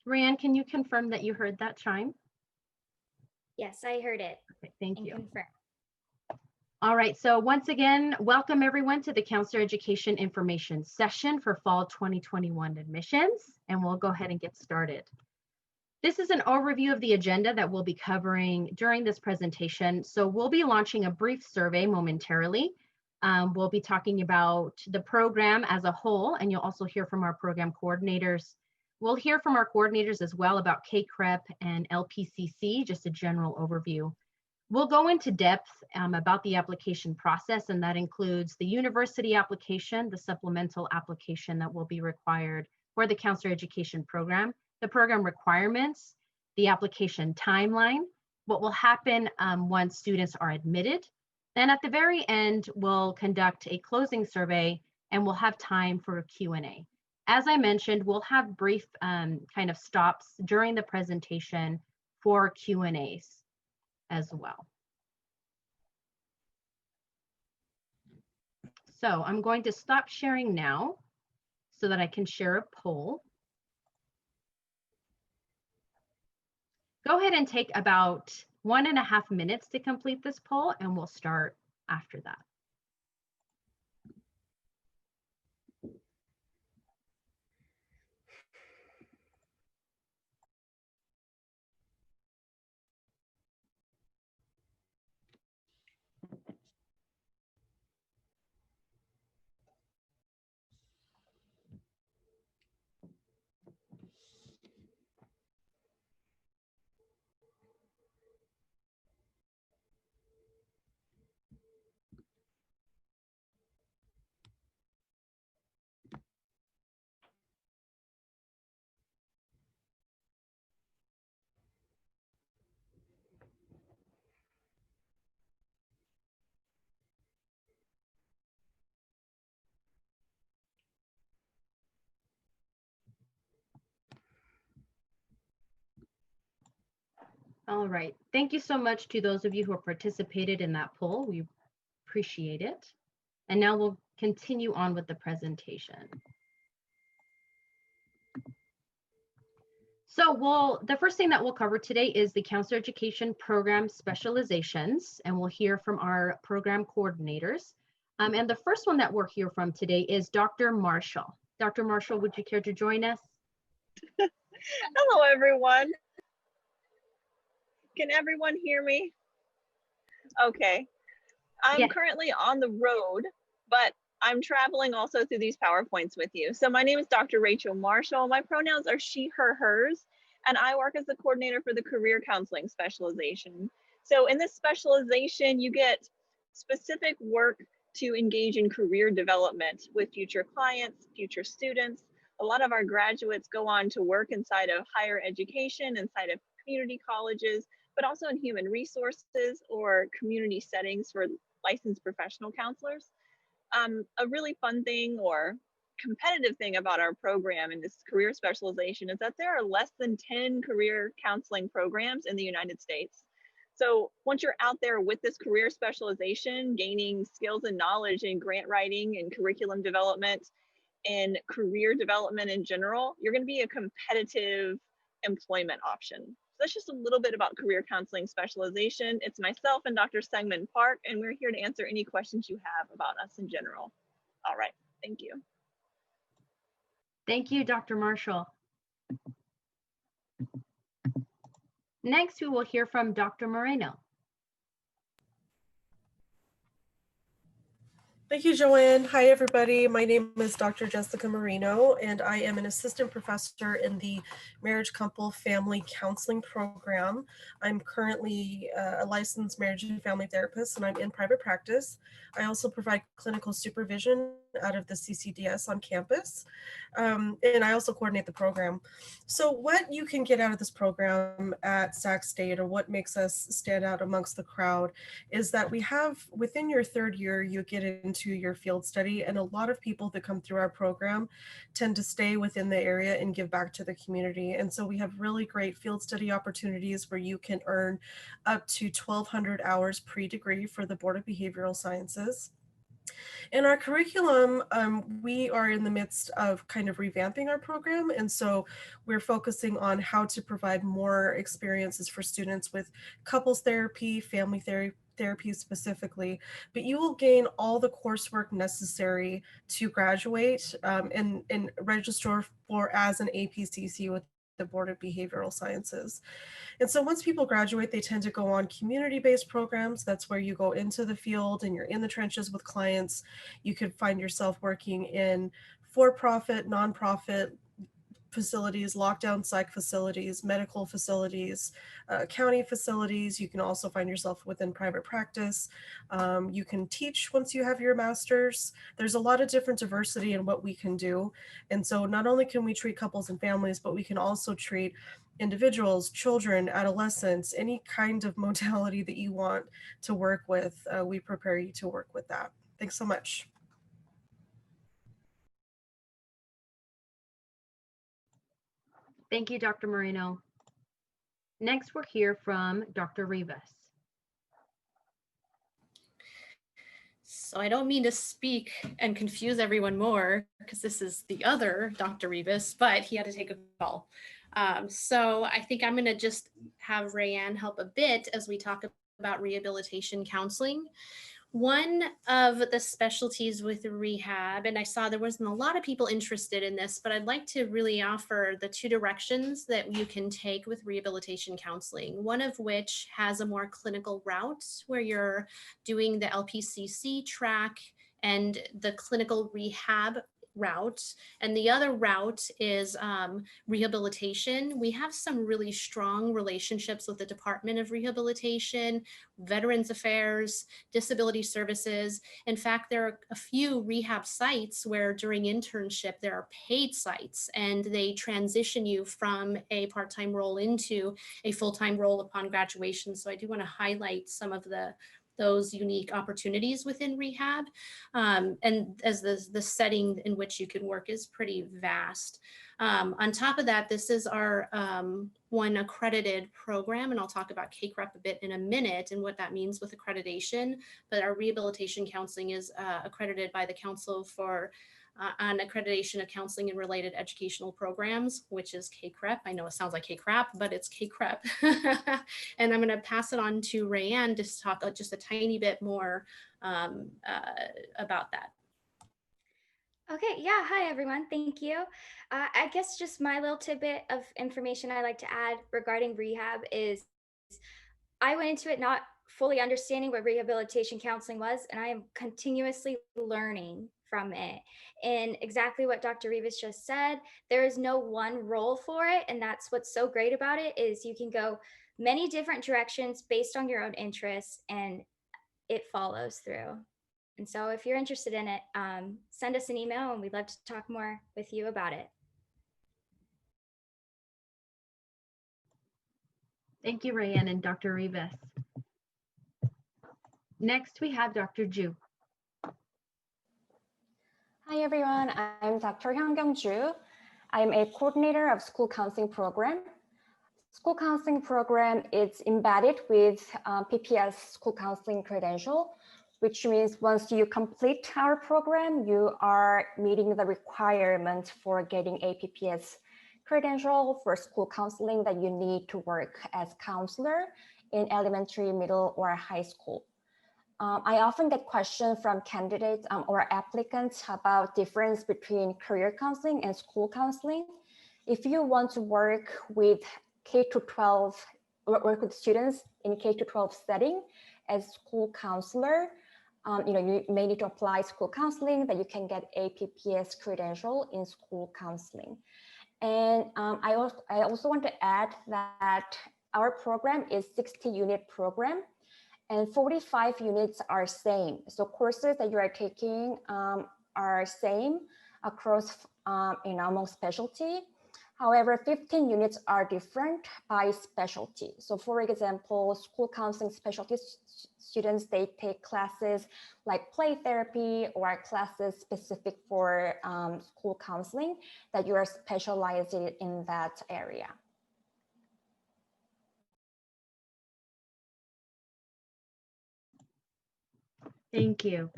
Ryan, can you confirm that you heard that chime? Yes, I heard it Okay, thank and you. confirm. All right, so once again, welcome everyone to the Counselor Education Information Session for Fall 2021 admissions, and we'll go ahead and get started. This is an overview of the agenda that we'll be covering during this presentation. So we'll be launching a brief survey momentarily. We'll be talking about the program as a whole, and you'll also hear from our program coordinators. We'll hear from our coordinators as well about K-CREP and LPCC, just a general overview. We'll go into depth about the application process, and that includes the university application, the supplemental application that will be required for the counselor education program, the program requirements, the application timeline, what will happen once students are admitted. Then at the very end, we'll conduct a closing survey and we'll have time for a Q&A. As I mentioned, we'll have brief kind of stops during the presentation for Q&As as well. So I'm going to stop sharing now so that I can share a poll. Go ahead and take about 1.5 minutes to complete this poll, and we'll start after that. All right. Thank you so much to those of you who have participated in that poll. We appreciate it. And now we'll continue on with the presentation. So the first thing that we'll cover today is the counselor education program specializations, and we'll hear from our program coordinators. And the first one that we'll hear from today is Dr. Marshall. Dr. Marshall, would you care to join us? Hello, everyone. Can everyone hear me? Okay. I'm currently on the road, but I'm traveling also through these PowerPoints with you. So my name is Dr. Rachel Marshall. My pronouns are she, her, hers, and I work as the coordinator for the career counseling specialization. So in this specialization, you get specific work to engage in career development with future clients, future students. A lot of our graduates go on to work inside of higher education, inside of community colleges, but also in human resources or community settings for licensed professional counselors. A really fun thing or competitive thing about our program in this career specialization is that there are less than 10 career counseling programs in the United States. So once you're out there with this career specialization, gaining skills and knowledge in grant writing and curriculum development and career development in general, you're going to be a competitive employment option. That's just a little bit about career counseling specialization. It's myself and Dr. Sengman Park, and we're here to answer any questions you have about us in general. All right, thank you. Thank you, Dr. Marshall. Next, we will hear from Dr. Moreno. Thank you, Joanne. Hi, everybody. My name is Dr. Jessica Marino, and I am an assistant professor in the Marriage, Couple, Family Counseling Program. I'm currently a licensed marriage and family therapist, and I'm in private practice. I also provide clinical supervision out of the CCDS on campus, and I also coordinate the program. So what you can get out of this program at Sac State, or what makes us stand out amongst the crowd, is that we have, within your third year, you get into your field study, and a lot of people that come through our program tend to stay within the area and give back to the community. And so we have really great field study opportunities where you can earn up to 1,200 hours pre-degree for the Board of Behavioral Sciences. In our curriculum, we are in the midst of kind of revamping our program. And so we're focusing on how to provide more experiences for students with couples therapy, family therapy specifically, but you will gain all the coursework necessary to graduate and register for as an APCC with the Board of Behavioral Sciences. And so once people graduate, they tend to go on community-based programs. That's where you go into the field and you're in the trenches with clients. You could find yourself working in for-profit, nonprofit facilities, lockdown psych facilities, medical facilities, county facilities. You can also find yourself within private practice. You can teach once you have your master's. There's a lot of different diversity in what we can do. And so not only can we treat couples and families, but we can also treat individuals, children, adolescents, any kind of modality that you want to work with. We prepare you to work with that. Thanks so much. Thank you, Dr. Moreno. Next, we'll hear from Dr. Rivas. So I don't mean to speak and confuse everyone more because this is the other Dr. Rivas, but he had to take a call. So I think I'm going to just have Rayanne help a bit as we talk about rehabilitation counseling. One of the specialties with rehab, and I saw there wasn't a lot of people interested in this, but I'd like to really offer the two directions that you can take with rehabilitation counseling, one of which has a more clinical route where you're doing the LPCC track and the clinical rehab route, and the other route is rehabilitation. We have some really strong relationships with the Department of Rehabilitation, Veterans Affairs, Disability Services. In fact, there are a few rehab sites where during internship there are paid sites and they transition you from a part-time role into a full-time role upon graduation. So I do want to highlight some of those unique opportunities within rehab. And as the setting in which you can work is pretty vast. On top of that, this is our one accredited program, and I'll talk about CACREP a bit in a minute and what that means with accreditation, but our rehabilitation counseling is accredited by the Council for on Accreditation of Counseling and Related Educational Programs, which is CACREP. I know it sounds like CACREP, but it's CACREP. And I'm going to pass it on to Rayanne to talk just a tiny bit more about that. Okay, yeah, hi everyone, thank you. I guess just my little tidbit of information I like to add regarding rehab is I went into it not fully understanding what rehabilitation counseling was, and I am continuously learning from it. And exactly what Dr. Rivas just said, there is no one role for it, and that's what's so great about it is you can go many different directions based on your own interests, and it follows through. And so if you're interested in it, send us an email and we'd love to talk more with you about it. Thank you, Rayanne and Dr. Rivas. Next, we have Dr. Ju. Hi, everyone. I'm Dr. Hyungyung Ju. I'm a coordinator of school counseling program. School counseling program is embedded with PPS school counseling credential, which means once you complete our program, you are meeting the requirement for getting a PPS credential for school counseling that you need to work as counselor in elementary, middle, or high school. I often get questions from candidates or applicants about difference between career counseling and school counseling. If you want to work with K-12, work with students in K-12 setting as school counselor, you may need to apply school counseling that you can get a PPS credential in school counseling. And I also want to add that our program is 60-unit program and 45 units are same. So courses that you are taking are same across among specialty. However, 15 units are different by specialty. So for example, school counseling specialty students, they take classes like play therapy or classes specific for school counseling that you are specialized in that area. Thank you.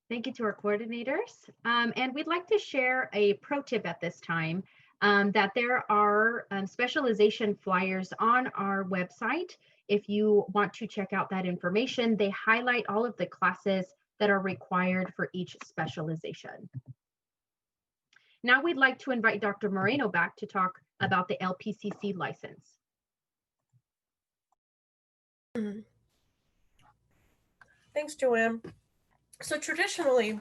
Thank you to our coordinators. And we'd like to share a pro tip at this time that there are specialization flyers on our website. If you want to check out that information, they highlight all of the classes that are required for each specialization. Now we'd like to invite Dr. Moreno back to talk about the LPCC license. Thanks, Joanne. So traditionally,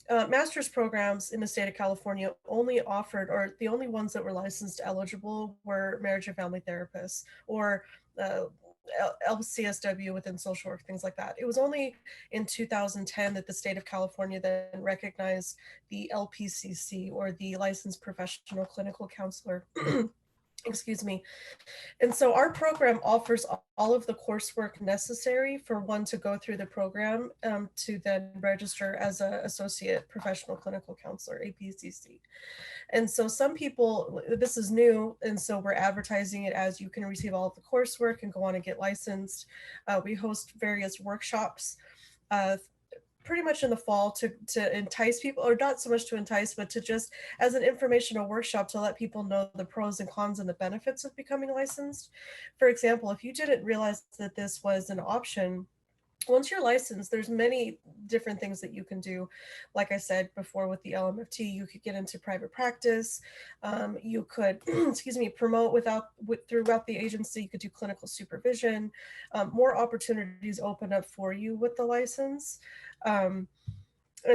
master's programs in the state of California only offered, or the only ones that were licensed eligible were marriage and family therapists or LCSW within social work, things like that. It was only in 2010 that the state of California then recognized the LPCC, or the Licensed Professional Clinical Counselor. Excuse me. And so our program offers all of the coursework necessary for one to go through the program to then register as an Associate Professional Clinical Counselor, APCC. And so some people, this is new, and so we're advertising it as you can receive all of the coursework and go on and get licensed. We host various workshops pretty much in the fall to entice people, or not so much to entice, but to just as an informational workshop to let people know the pros and cons and the benefits of becoming licensed. For example, if you didn't realize that this was an option, once you're licensed, there's many different things that you can do. Like I said before with the LMFT, you could get into private practice. You could, excuse me, promote throughout the agency. You could do clinical supervision. More opportunities open up for you with the license. And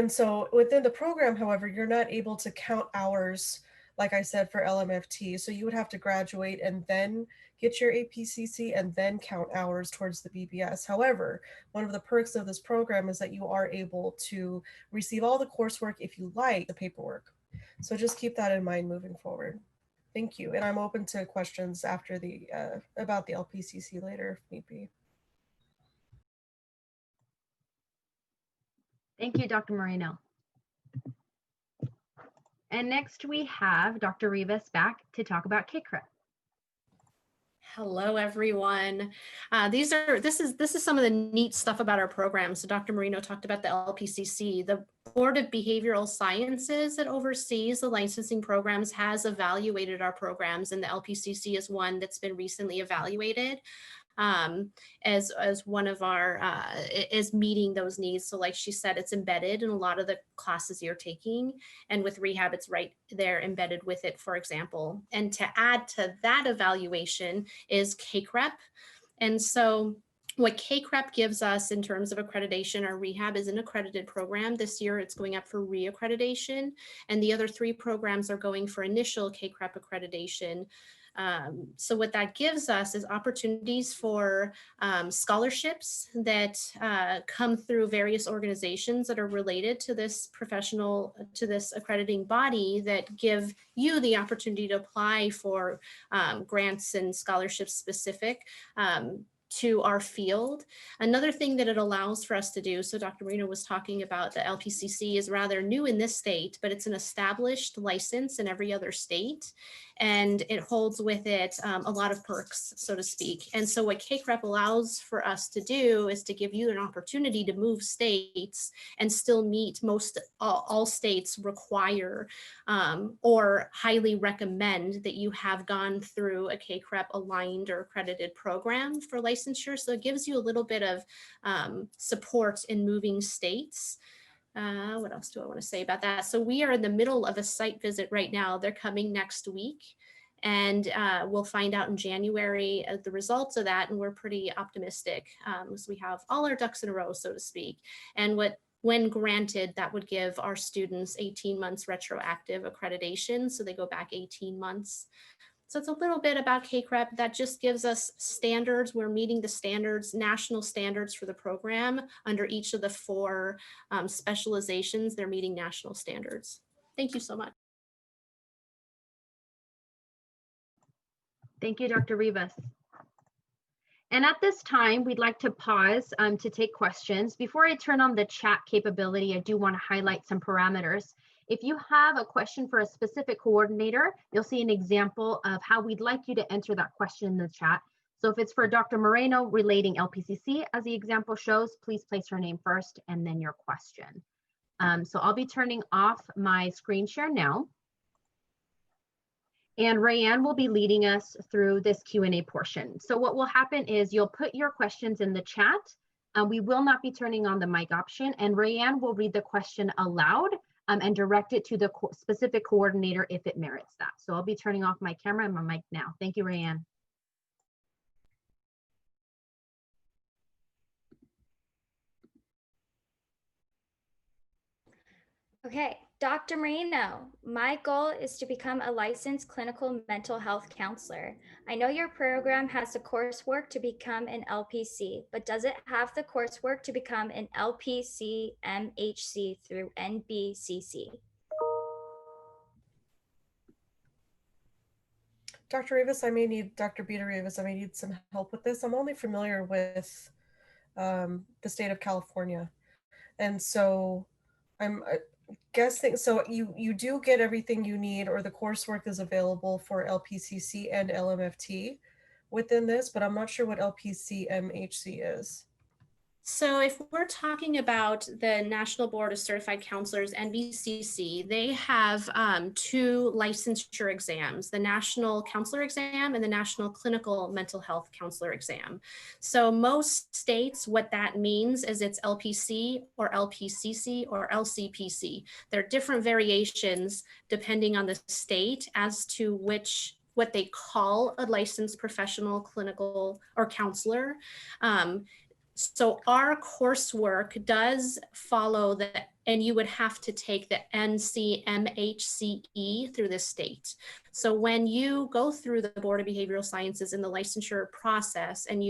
so within the program, however, you're not able to count hours, like I said, for LMFT. So you would have to graduate and then get your APCC and then count hours towards the BBS. However, one of the perks of this program is that you are able to receive all the coursework if you like the paperwork. So just keep that in mind moving forward. Thank you. And I'm open to questions after about the LPCC later if need be. Thank you, Dr. Moreno. And next we have Dr. Rivas back to talk about CACREP. Hello, everyone. This is some of the neat stuff about our program. So Dr. Moreno talked about the LPCC. The Board of Behavioral Sciences that oversees the licensing programs has evaluated our programs, and the LPCC is one that's been recently evaluated as one of our is meeting those needs. So like she said, it's embedded in a lot of the classes you're taking, and with rehab it's right there embedded with it, for example. And to add to that evaluation is CACREP. And so what CACREP gives us in terms of accreditation, our rehab is an accredited program. This year it's going up for reaccreditation, and the other 3 programs are going for initial CACREP accreditation. So what that gives us is opportunities for scholarships that come through various organizations that are related to this accrediting body, that give you the opportunity to apply for grants and scholarships specific to our field. Another thing that it allows for us to do, so Dr. Moreno was talking about the LPCC is rather new in this state, but it's an established license in every other state, and it holds with it a lot of perks, so to speak. And so what CACREP allows for us to do is to give you an opportunity to move states and still meet all states require or highly recommend that you have gone through a CACREP aligned or accredited program for licensure. So it gives you a little bit of support in moving states. What else do I want to say about that? So we are in the middle of a site visit right now. They're coming next week, and we'll find out in January the results of that. And we're pretty optimistic because we have all our ducks in a row, so to speak. And when granted, that would give our students 18 months retroactive accreditation. So they go back 18 months. So it's a little bit about CACREP. That just gives us standards. We're meeting the standards, national standards for the program under each of the 4 specializations. They're meeting national standards. Thank you so much. Thank you, Dr. Rivas. And at this time, we'd like to pause to take questions. Before I turn on the chat capability, I do want to highlight some parameters. If you have a question for a specific coordinator, you'll see an example of how we'd like you to enter that question in the chat. So if it's for Dr. Moreno relating LPCC, as the example shows, please place her name first and then your question. So I'll be turning off my screen share now. And Rayanne will be leading us through this Q&A portion. So what will happen is you'll put your questions in the chat. We will not be turning on the mic option, and Rayanne will read the question aloud and direct it to the specific coordinator if it merits that. So I'll be turning off my camera and my mic now. Thank you, Rayanne. Okay, Dr. Marino, my goal is to become a licensed clinical mental health counselor. I know your program has the coursework to become an LPC, but does it have the coursework to become an LPC MHC through NBCC? Dr. Rivas, Dr. Beta Rivas, I may need some help with this. I'm only familiar with the state of California. And so I'm guessing, so you do get everything you need, or the coursework is available for LPCC and LMFT within this, but I'm not sure what LPC MHC is. So if we're talking about the National Board of Certified Counselors, NBCC, they have two licensure exams, the National Counselor Exam and the National Clinical Mental Health Counselor Exam. So most states, what that means is it's LPC or LPCC or LCPC. There are different variations depending on the state as to what they call a licensed professional clinical or counselor. So our coursework does follow that, and you would have to take the NCMHCE through the state. So when you go through the Board of Behavioral Sciences in the licensure process and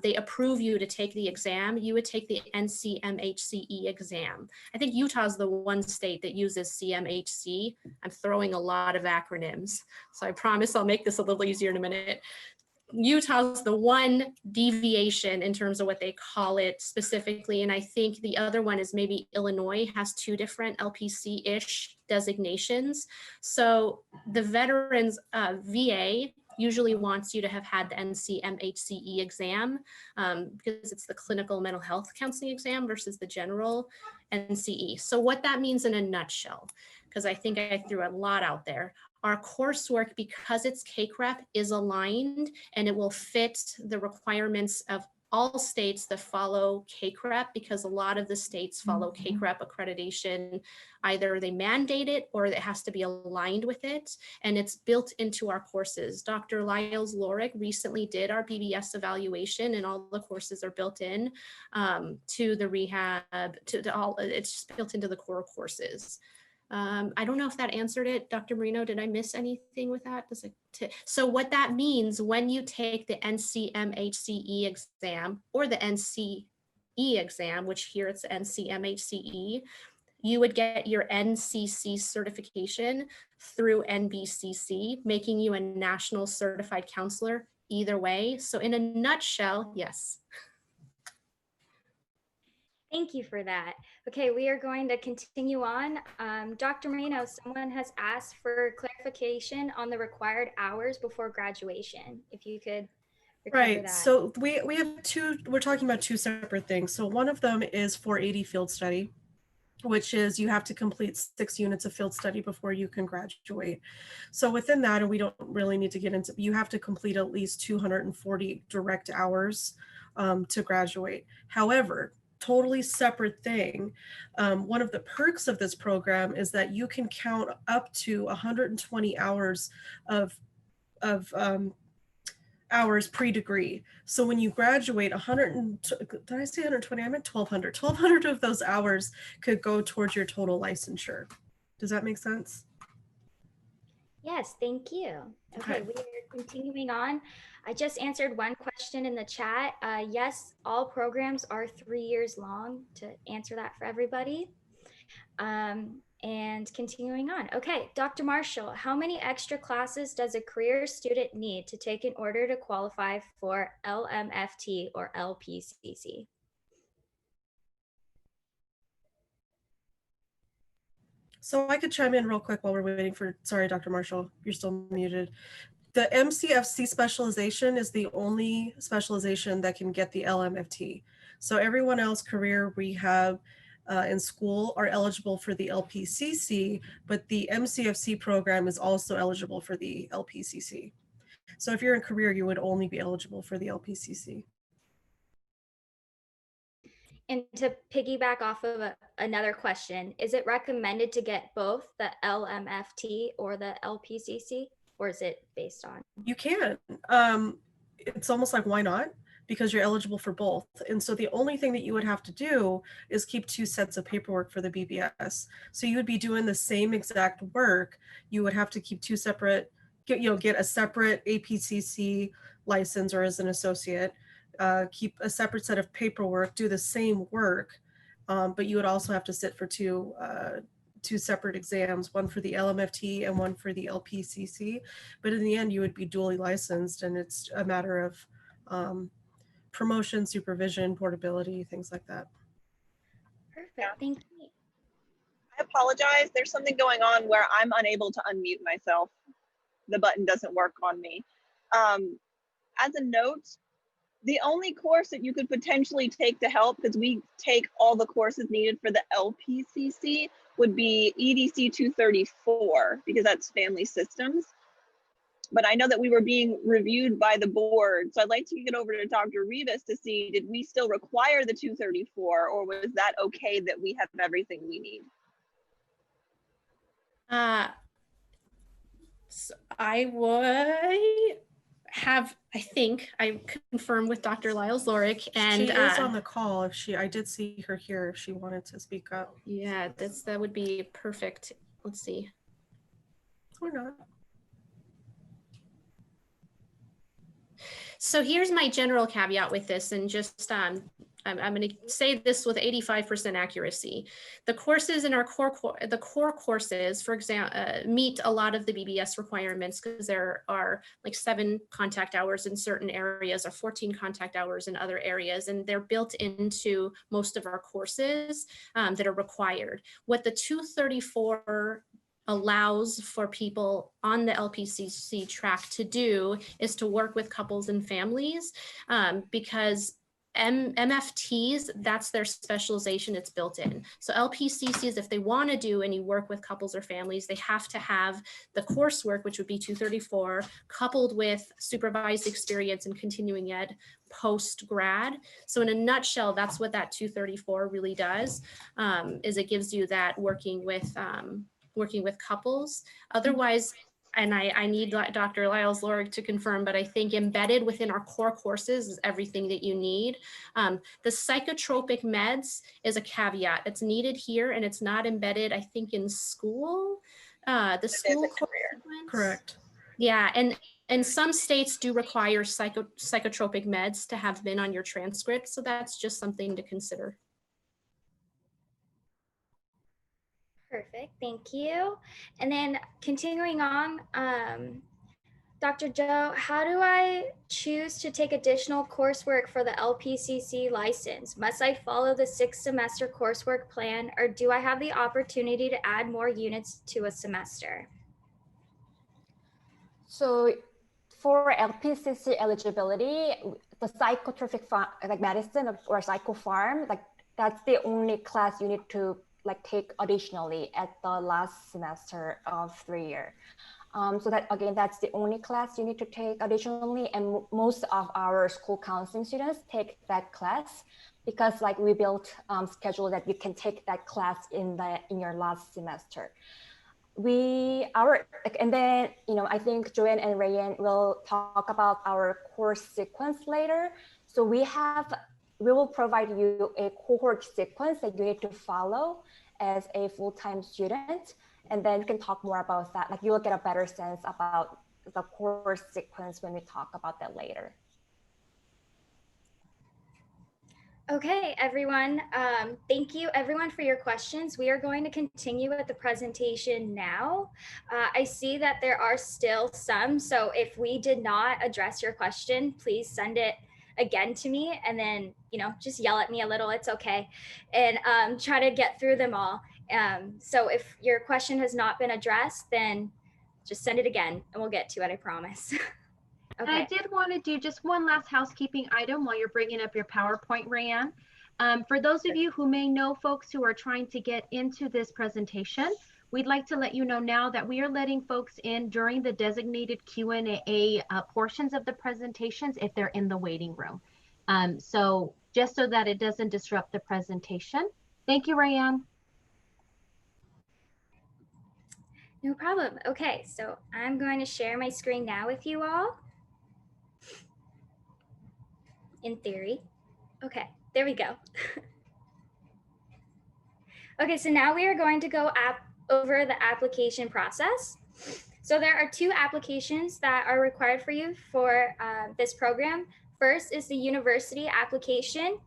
they approve you to take the exam, you would take the NCMHCE exam. I think Utah's the one state that uses CMHC. I'm throwing a lot of acronyms, so I promise I'll make this a little easier in a minute. Utah's the one deviation in terms of what they call it specifically. And I think the other one is maybe Illinois has two different LPC-ish designations. So the veterans VA usually wants you to have had the NCMHCE exam because it's the clinical mental health counseling exam versus the general NCE. So what that means in a nutshell, because I think I threw a lot out there. Our coursework, because it's CACREP, is aligned and it will fit the requirements of all states that follow CACREP, because a lot of the states follow CACREP accreditation. Either they mandate it or it has to be aligned with it, and it's built into our courses. Dr. Lyles Lorig recently did our BBS evaluation, and all the courses are built in to the rehab, it's just built into the core courses. I don't know if that answered it. Dr. Marino, did I miss anything with that? So what that means when you take the NCMHCE exam or the NCE exam, which here it's NCMHCE, you would get your NCC certification through NBCC, making you a national certified counselor either way. So in a nutshell, yes. Thank you for that. Okay, we are going to continue on. Dr. Marino, someone has asked for clarification on the required hours before graduation. If you could recover that. So we have we're talking about two separate things. So one of them is 480 field study, which is you have to complete 6 units of field study before you can graduate. So within that, and we don't really need to get into, you have to complete at least 240 direct hours to graduate. However, totally separate thing. One of the perks of this program is that you can count up to 120 hours of hours pre-degree. So when you graduate, did I say 120? I meant 1,200. 1,200 of those hours could go towards your total licensure. Does that make sense? Yes, thank you. Okay, we are continuing on. I just answered one question in the chat. Yes, all programs are 3 years long, to answer that for everybody. And continuing on. Okay, Dr. Marshall, how many extra classes does a career student need to take in order to qualify for LMFT or LPCC? So I could chime in real quick while we're waiting for, sorry, Dr. Marshall, you're still muted. The MCFC specialization is the only specialization that can get the LMFT. So everyone else, career, rehab, in school are eligible for the LPCC, but the MCFC program is also eligible for the LPCC. So if you're in career, you would only be eligible for the LPCC. And to piggyback off of another question, is it recommended to get both the LMFT or the LPCC, or is it based on? You can. It's almost like, why not? Because you're eligible for both. And so the only thing that you would have to do is keep 2 sets of paperwork for the BBS. So you would be doing the same exact work. You would have to keep 2 separate, get a separate APCC license or as an associate, keep a separate set of paperwork, do the same work. But you would also have to sit for 2 separate exams, one for the LMFT and one for the LPCC. But in the end, you would be dually licensed, and it's a matter of promotion, supervision, portability, things like that. Perfect. Yeah. Thank you. I apologize. There's something going on where I'm unable to unmute myself. The button doesn't work on me. As a note, the only course that you could potentially take to help, because we take all the courses needed for the LPCC, would be EDC 234, because that's family systems. But I know that we were being reviewed by the board. So I'd like to get over to Dr. Rivas to see, did we still require the 234, or was that okay that we have everything we need? So I would have, I think, I confirmed with Dr. Lyles Lorick, and she is on the call. I did see her here if she wanted to speak up. Yeah, that would be perfect. Let's see. Or not. So here's my general caveat with this, and just I'm going to say this with 85% accuracy. The courses in our core courses, for example, meet a lot of the BBS requirements, because there are like 7 contact hours in certain areas or 14 contact hours in other areas, and they're built into most of our courses that are required. What the 234 allows for people on the LPCC track to do is to work with couples and families, because MFTs, that's their specialization, it's built in. So LPCCs, if they want to do any work with couples or families, they have to have the coursework, which would be 234, coupled with supervised experience in continuing ed post-grad. So in a nutshell, that's what that 234 really does, is it gives you that working with couples. Otherwise, and I need Dr. Lyles Lorick to confirm, but I think embedded within our core courses is everything that you need. The psychotropic meds is a caveat. It's needed here, and it's not embedded, I think, in school. The school career. Correct. Yeah, and some states do require psychotropic meds to have been on your transcript, so that's just something to consider. Perfect, thank you. And then continuing on, Dr. Joe, how do I choose to take additional coursework for the LPCC license? Must I follow the 6-semester coursework plan, or do I have the opportunity to add more units to a semester? So for LPCC eligibility, the psychotropic medicine or psychopharm, that's the only class you need to take additionally at the last semester of 3 year. So that again, that's the only class you need to take additionally, and most of our school counseling students take that class because we built schedule that you can take that class in your last semester. And then I think Joanne and Rayan will talk about our course sequence later. So we will provide you a cohort sequence that you need to follow as a full-time student, and then we can talk more about that. You will get a better sense about the course sequence when we talk about that later. Okay, everyone. Thank you everyone for your questions. We are going to continue with the presentation now. I see that there are still some, so if we did not address your question, please send it again to me, and then just yell at me a little, it's okay, and try to get through them all. So if your question has not been addressed, then just send it again and we'll get to it, I promise. Okay. I did want to do just one last housekeeping item while you're bringing up your PowerPoint, Rayanne. For those of you who may know folks who are trying to get into this presentation, we'd like to let you know now that we are letting folks in during the designated Q&A portions of the presentations if they're in the waiting room. So just so that it doesn't disrupt the presentation. Thank you, Rayanne. No problem. Okay, so I'm going to share my screen now with you all. In theory. Okay, there we go. Okay, so now we are going to go over the application process. So there are two applications that are required for you for this program. First is the university application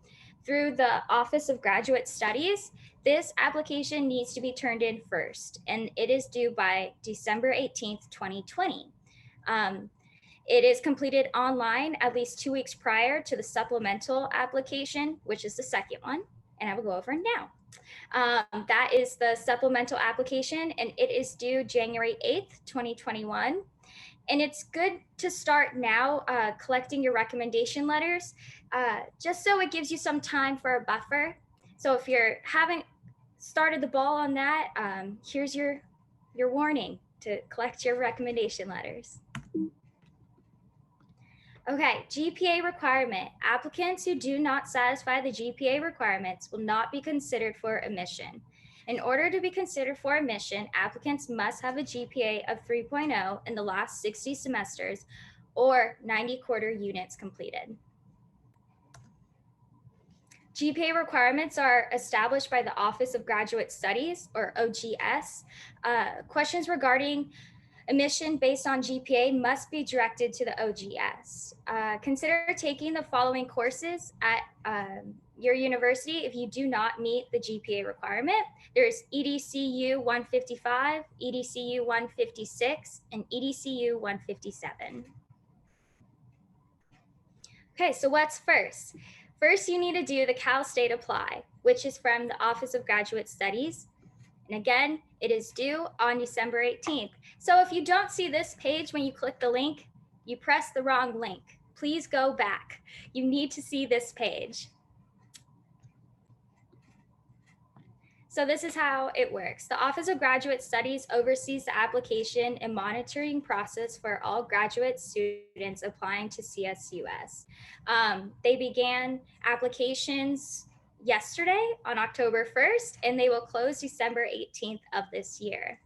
through the Office of Graduate Studies. This application needs to be turned in first, and it is due by December 18th, 2020. It is completed online at least 2 weeks prior to the supplemental application, which is the second one, and I will go over now. That is the supplemental application, and it is due January 8th, 2021. And it's good to start now collecting your recommendation letters, just so it gives you some time for a buffer. So if you haven't started the ball on that, here's your warning to collect your recommendation letters. Okay, GPA requirement. Applicants who do not satisfy the GPA requirements will not be considered for admission. In order to be considered for admission, applicants must have a GPA of 3.0 in the last 60 semesters or 90 quarter units completed. GPA requirements are established by the Office of Graduate Studies, or OGS. Questions regarding admission based on GPA must be directed to the OGS. Consider taking the following courses at your university if you do not meet the GPA requirement. There's EDCU 155, EDCU 156, and EDCU 157. Okay, so what's first? First, you need to do the Cal State Apply, which is from the Office of Graduate Studies. And again, it is due on December 18th. So if you don't see this page when you click the link, you press the wrong link. Please go back. You need to see this page. So this is how it works. The Office of Graduate Studies oversees the application and monitoring process for all graduate students applying to CSUS. They began applications yesterday on October 1st, and they will close December 18th of this year.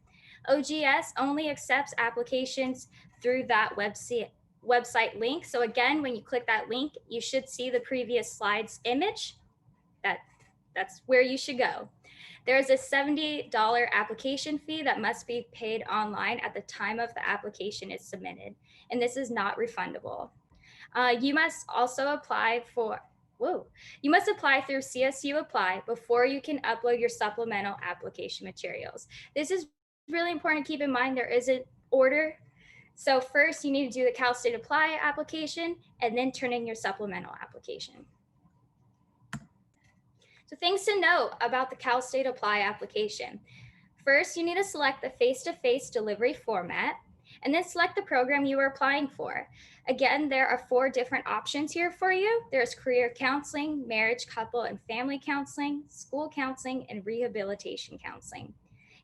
OGS only accepts applications through that website link. So again, when you click that link, you should see the previous slide's image. That's where you should go. There is a $70 application fee that must be paid online at the time of the application is submitted, and this is not refundable. You must also apply you must apply through CSU Apply before you can upload your supplemental application materials. This is really important to keep in mind. There is an order. So first you need to do the Cal State Apply application and then turn in your supplemental application. So things to note about the Cal State Apply application. First, you need to select the face-to-face delivery format and then select the program you are applying for. Again, there are 4 different options here for you. There's career counseling, marriage, couple, and family counseling, school counseling, and rehabilitation counseling.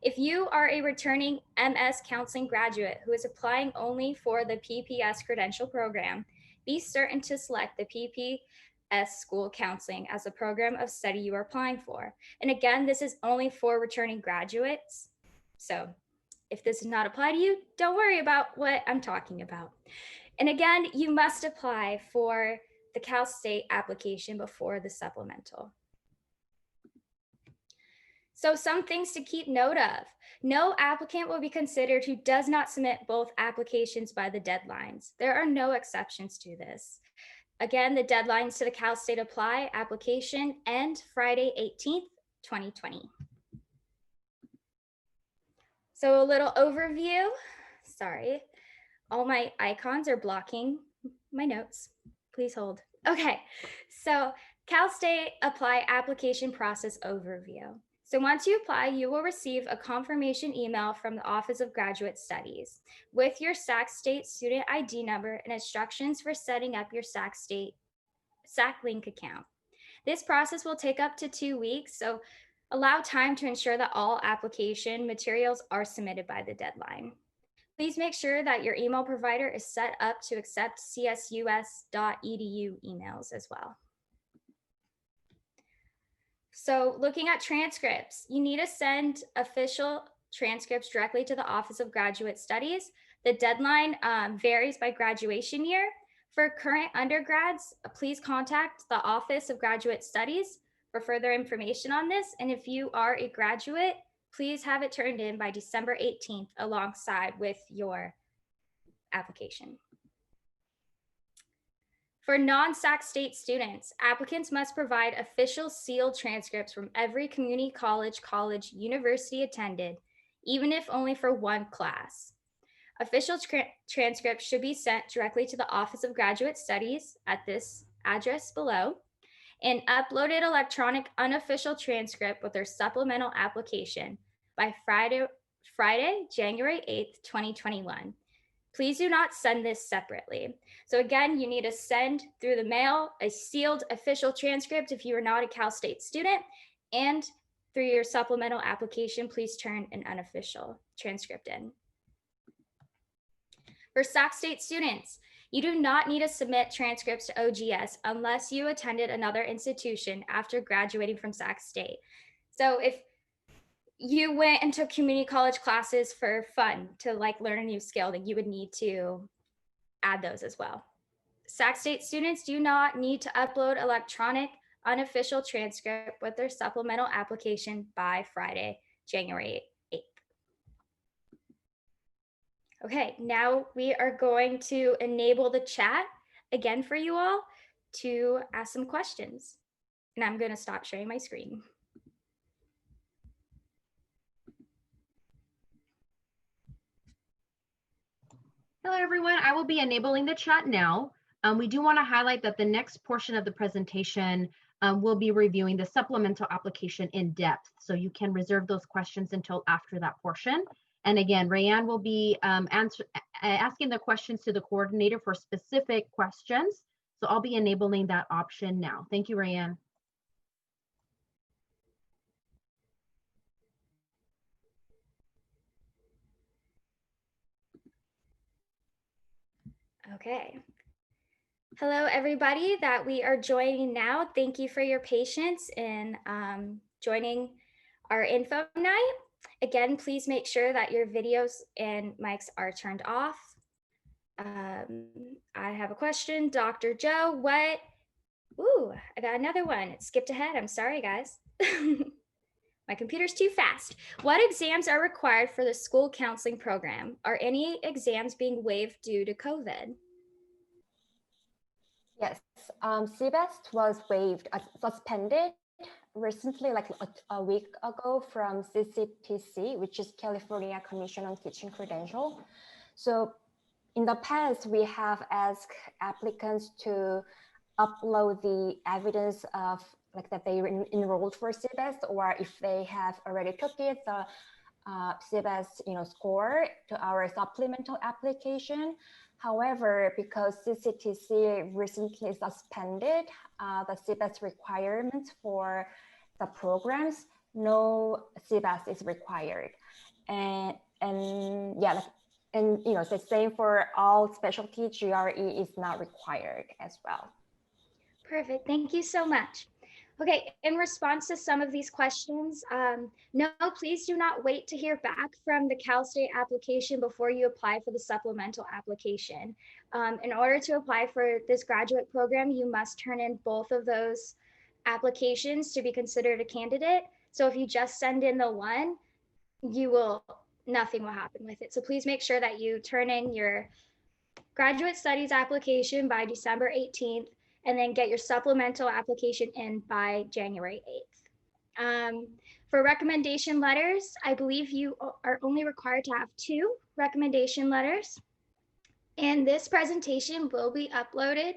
If you are a returning MS counseling graduate who is applying only for the PPS credential program, be certain to select the PPS school counseling as a program of study you are applying for. And again, this is only for returning graduates. So if this does not apply to you, don't worry about what I'm talking about. And again, you must apply for the Cal State application before the supplemental. So some things to keep note of. No applicant will be considered who does not submit both applications by the deadlines. There are no exceptions to this. Again, the deadlines to the Cal State Apply application end Friday, 18th, 2020. So a little overview. Sorry, all my icons are blocking my notes. Please hold. Okay, so Cal State Apply application process overview. So once you apply, you will receive a confirmation email from the Office of Graduate Studies with your Sac State student ID number and instructions for setting up your Sac Link account. This process will take up to 2 weeks, so allow time to ensure that all application materials are submitted by the deadline. Please make sure that your email provider is set up to accept csus.edu emails as well. So looking at transcripts, you need to send official transcripts directly to the Office of Graduate Studies. The deadline varies by graduation year. For current undergrads, please contact the Office of Graduate Studies for further information on this. And if you are a graduate, please have it turned in by December 18th alongside with your application. For non-Sac State students, applicants must provide official sealed transcripts from every community college, university attended, even if only for one class. Official transcripts should be sent directly to the Office of Graduate Studies at this address below. An uploaded electronic unofficial transcript with their supplemental application by Friday, January 8th, 2021. Please do not send this separately. So again, you need to send through the mail a sealed official transcript if you are not a Cal State student, and through your supplemental application, please turn an unofficial transcript in. For Sac State students, you do not need to submit transcripts to OGS unless you attended another institution after graduating from Sac State. So if you went and took community college classes for fun to like learn a new skill, then you would need to add those as well. Sac State students do not need to upload electronic unofficial transcript with their supplemental application by Friday, January 8th. Okay, now we are going to enable the chat again for you all to ask some questions. And I'm going to stop sharing my screen. Hello, everyone. I will be enabling the chat now. We do want to highlight that the next portion of the presentation will be reviewing the supplemental application in depth. So you can reserve those questions until after that portion. And again, Rayanne will be asking the questions to the coordinator for specific questions. So I'll be enabling that option now. Thank you, Rayanne. Okay. Hello, everybody that we are joining now. Thank you for your patience in joining our info night. Again, please make sure that your videos and mics are turned off. I have a question, Dr. Joe, ooh, I got another one. It skipped ahead. I'm sorry, guys. My computer's too fast. What exams are required for the school counseling program? Are any exams being waived due to COVID? Yes, CBEST was waived, suspended recently, like a week ago from CCTC, which is California Commission on Teaching Credential. So in the past, we have asked applicants to upload the evidence of like that they enrolled for CBEST, or if they have already took it, the CBEST score to our supplemental application. However, because CCTC recently suspended the CBEST requirements for the programs, no CBEST is required. And yeah, and the same for all specialty, GRE is not required as well. Perfect. Thank you so much. Okay, in response to some of these questions, no, please do not wait to hear back from the Cal State application before you apply for the supplemental application. In order to apply for this graduate program, you must turn in both of those applications to be considered a candidate. So if you just send in the one, nothing will happen with it. So please make sure that you turn in your graduate studies application by December 18th, and then get your supplemental application in by January 8th. For recommendation letters, I believe you are only required to have 2 recommendation letters. And this presentation will be uploaded.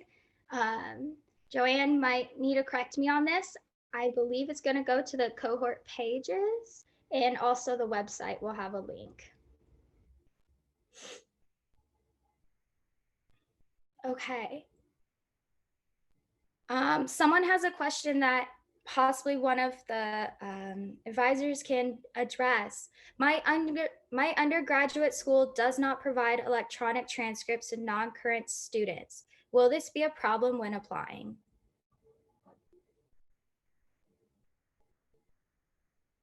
Joanne might need to correct me on this. I believe it's going to go to the cohort pages, and also the website will have a link. Okay. Someone has a question that possibly one of the advisors can address. My undergraduate school does not provide electronic transcripts to non-current students. Will this be a problem when applying?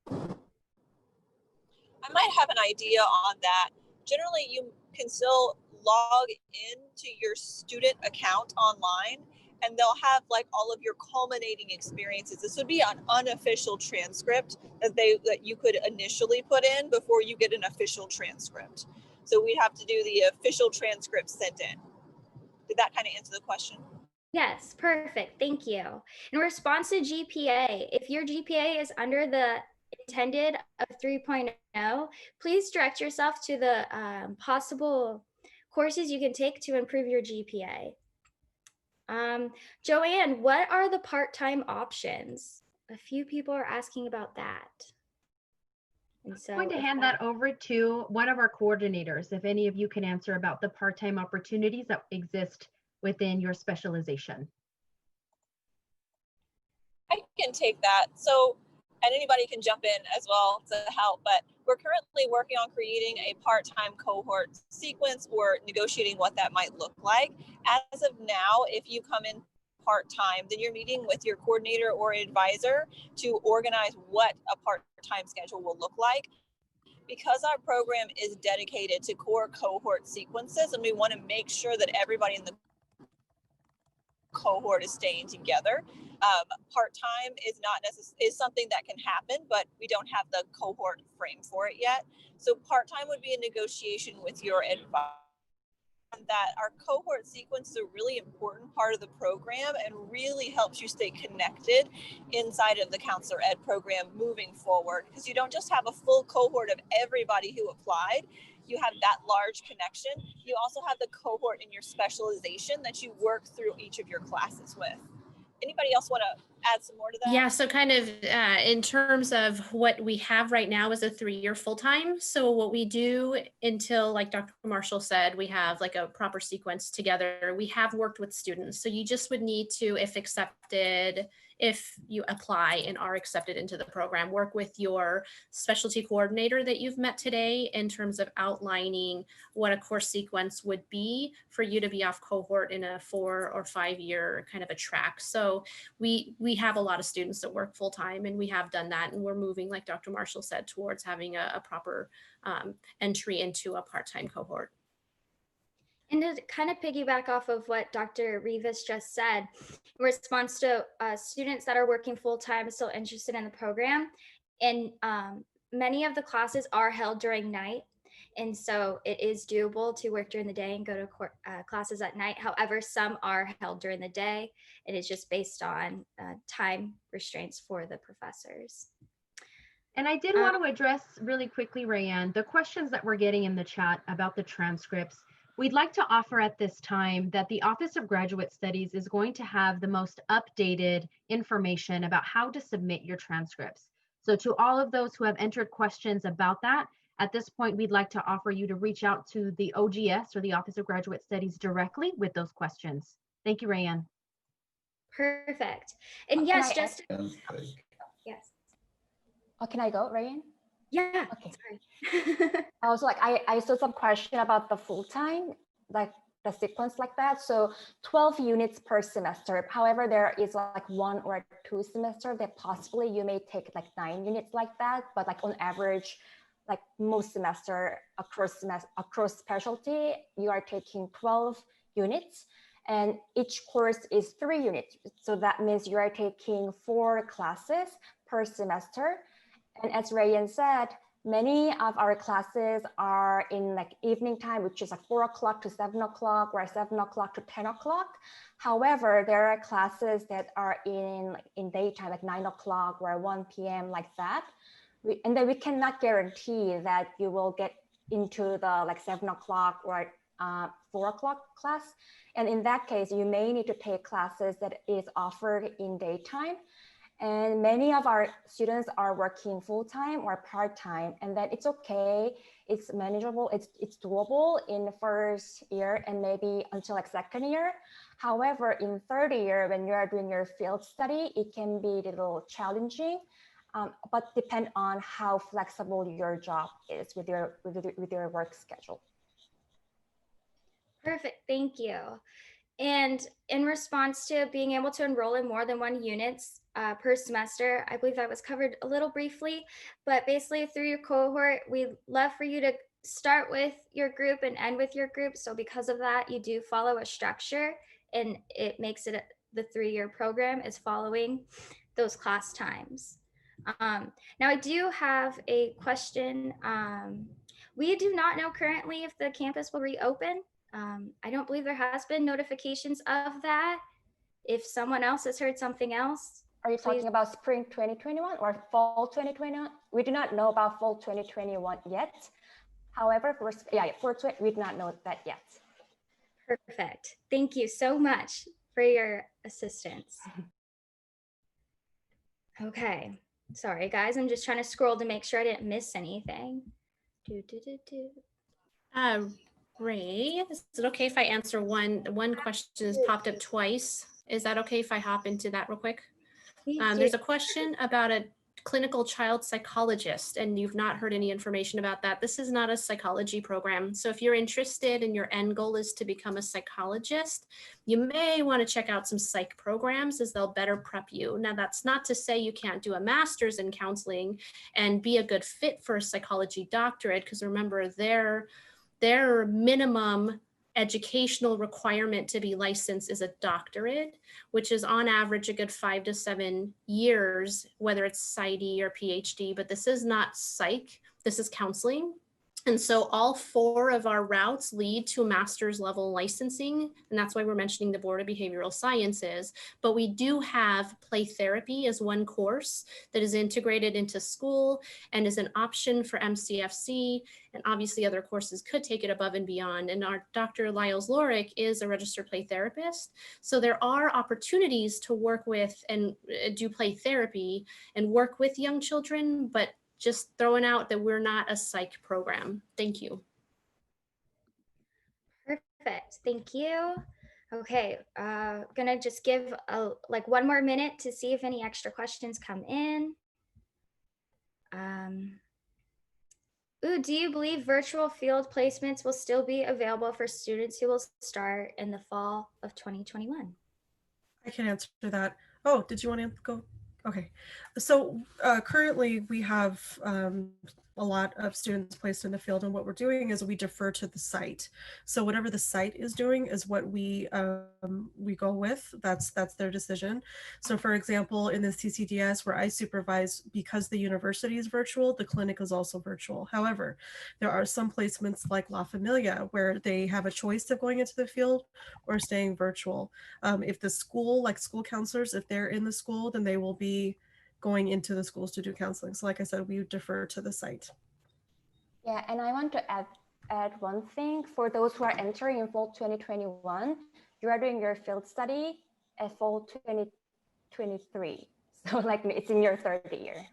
I might have an idea on that. Generally, you can still log into your student account online and they'll have like all of your culminating experiences. This would be an unofficial transcript that you could initially put in before you get an official transcript. So we'd have to do the official transcript sent in. Did that kind of answer the question? Yes, perfect. Thank you. In response to GPA, if your GPA is under the intended of 3.0, please direct yourself to the possible courses you can take to improve your GPA. Joanne, what are the part-time options? A few people are asking about that. And so I'm going to hand that over to one of our coordinators, if any of you can answer about the part-time opportunities that exist within your specialization. I can take that. So, and anybody can jump in as well to help, but we're currently working on creating a part-time cohort sequence or negotiating what that might look like. As of now, if you come in part-time, then you're meeting with your coordinator or advisor to organize what a part-time schedule will look like. Because our program is dedicated to core cohort sequences and we want to make sure that everybody in the cohort is staying together. Part-time is something that can happen, but we don't have the cohort frame for it yet. So part-time would be a negotiation with your advisor. That our cohort sequence is a really important part of the program and really helps you stay connected inside of the counselor ed program moving forward, because you don't just have a full cohort of everybody who applied. You have that large connection. You also have the cohort in your specialization that you work through each of your classes with. Anybody else want to add some more to that? Yeah, so kind of in terms of what we have right now is a 3-year full-time. So what we do until, like Dr. Marshall said, we have like a proper sequence together. We have worked with students. So you just would need to, if accepted, if you apply and are accepted into the program, work with your specialty coordinator that you've met today in terms of outlining what a course sequence would be for you to be off cohort in a 4 or 5 year kind of a track. So we have a lot of students that work full time, and we have done that, and we're moving, like Dr. Marshall said, towards having a proper entry into a part-time cohort. And to kind of piggyback off of what Dr. Rivas just said, in response to students that are working full-time still interested in the program, and many of the classes are held during night. And so it is doable to work during the day and go to classes at night. However, some are held during the day. It is just based on time restraints for the professors. And I did want to address really quickly, Rayanne, the questions that we're getting in the chat about the transcripts. We'd like to offer at this time that the Office of Graduate Studies is going to have the most updated information about how to submit your transcripts. So to all of those who have entered questions about that, at this point, we'd like to offer you to reach out to the OGS or the Office of Graduate Studies directly with those questions. Thank you, Rayanne. Perfect. And yes, just yes. Oh, can I go, Rayanne? Yeah. Okay. Sorry. Also, like I saw some question about the full time, like the sequence like that. So 12 units per semester. However, there is like 1 or 2 semester that possibly you may take like 9 units like that. But like on average, like most semester across specialty, you are taking 12 units. And each course is 3 units. So that means you are taking 4 classes per semester. And as Rayanne said, many of our classes are in like evening time, which is like 4 o'clock to 7 o'clock or 7 o'clock to 10 o'clock. However, there are classes that are in daytime, like 9 o'clock or 1 p.m. like that. And then we cannot guarantee that you will get into the like 7 o'clock or 4 o'clock class. And in that case, you may need to take classes that is offered in daytime. And many of our students are working full-time or part-time, and that it's okay, it's manageable, it's doable in the first year and maybe until like second year. However, in third year, when you are doing your field study, it can be a little challenging, but depend on how flexible your job is with your work schedule. Perfect, thank you. And in response to being able to enroll in more than one units per semester, I believe that was covered a little briefly, but basically through your cohort, we'd love for you to start with your group and end with your group. So because of that, you do follow a structure, and it makes it the 3-year program is following those class times. Now I do have a question. We do not know currently if the campus will reopen. I don't believe there has been notifications of that. If someone else has heard something else. Are you talking about spring 2021 or fall 2021? We do not know about fall 2021 yet. However, we do not know that yet. Perfect. Thank you so much for your assistance. Okay. Sorry, guys. I'm just trying to scroll to make sure I didn't miss anything. Ray, is it okay if I answer one question has popped up twice? Is that okay if I hop into that real quick? There's a question about a clinical child psychologist, and you've not heard any information about that. This is not a psychology program. So if you're interested and your end goal is to become a psychologist, you may want to check out some psych programs, as they'll better prep you. Now, that's not to say you can't do a master's in counseling and be a good fit for a psychology doctorate, because remember, their minimum educational requirement to be licensed is a doctorate, which is on average a good 5 to 7 years, whether it's PsyD or PhD, but this is not psych, this is counseling. And so all 4 of our routes lead to master's level licensing. And that's why we're mentioning the Board of Behavioral Sciences. But we do have play therapy as one course that is integrated into school and is an option for MCFC. And obviously other courses could take it above and beyond. And our Dr. Lyles Lorick is a registered play therapist. So there are opportunities to work with and do play therapy and work with young children, but just throwing out that we're not a psych program. Thank you. Perfect, thank you. Okay, gonna just give like 1 more minute to see if any extra questions come in. Do you believe virtual field placements will still be available for students who will start in the fall of 2021? I can answer that. Oh, did you want to go? Okay, so currently we have a lot of students placed in the field, and what we're doing is we defer to the site. So whatever the site is doing is what we go with. That's their decision. So for example, in the CCDS where I supervise, because the university is virtual, the clinic is also virtual. However, there are some placements like La Familia where they have a choice of going into the field or staying virtual. If the school, like school counselors, if they're in the school, then they will be going into the schools to do counseling. So like I said, we defer to the site. Yeah, and I want to add one thing. For those who are entering in fall 2021, you are doing your field study at fall 2023. So like it's in your third year.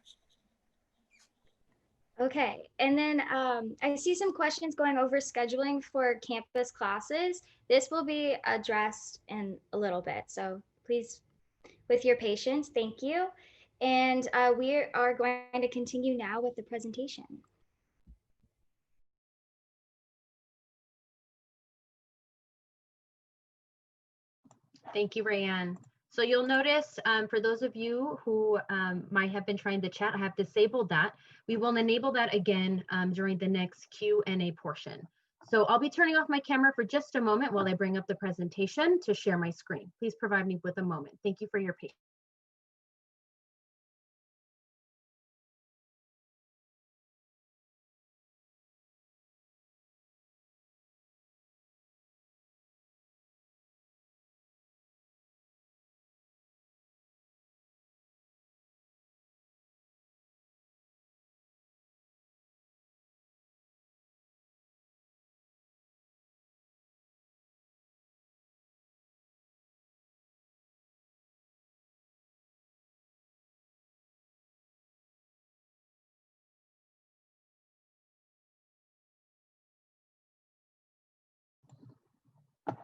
Okay, and then I see some questions going over scheduling for campus classes. This will be addressed in a little bit, so please, with your patience, thank you. And we are going to continue now with the presentation. Thank you, Rayanne. So you'll notice for those of you who might have been trying to chat, I have disabled that. We will enable that again during the next Q&A portion. So I'll be turning off my camera for just a moment while I bring up the presentation to share my screen. Please provide me with a moment. Thank you for your patience.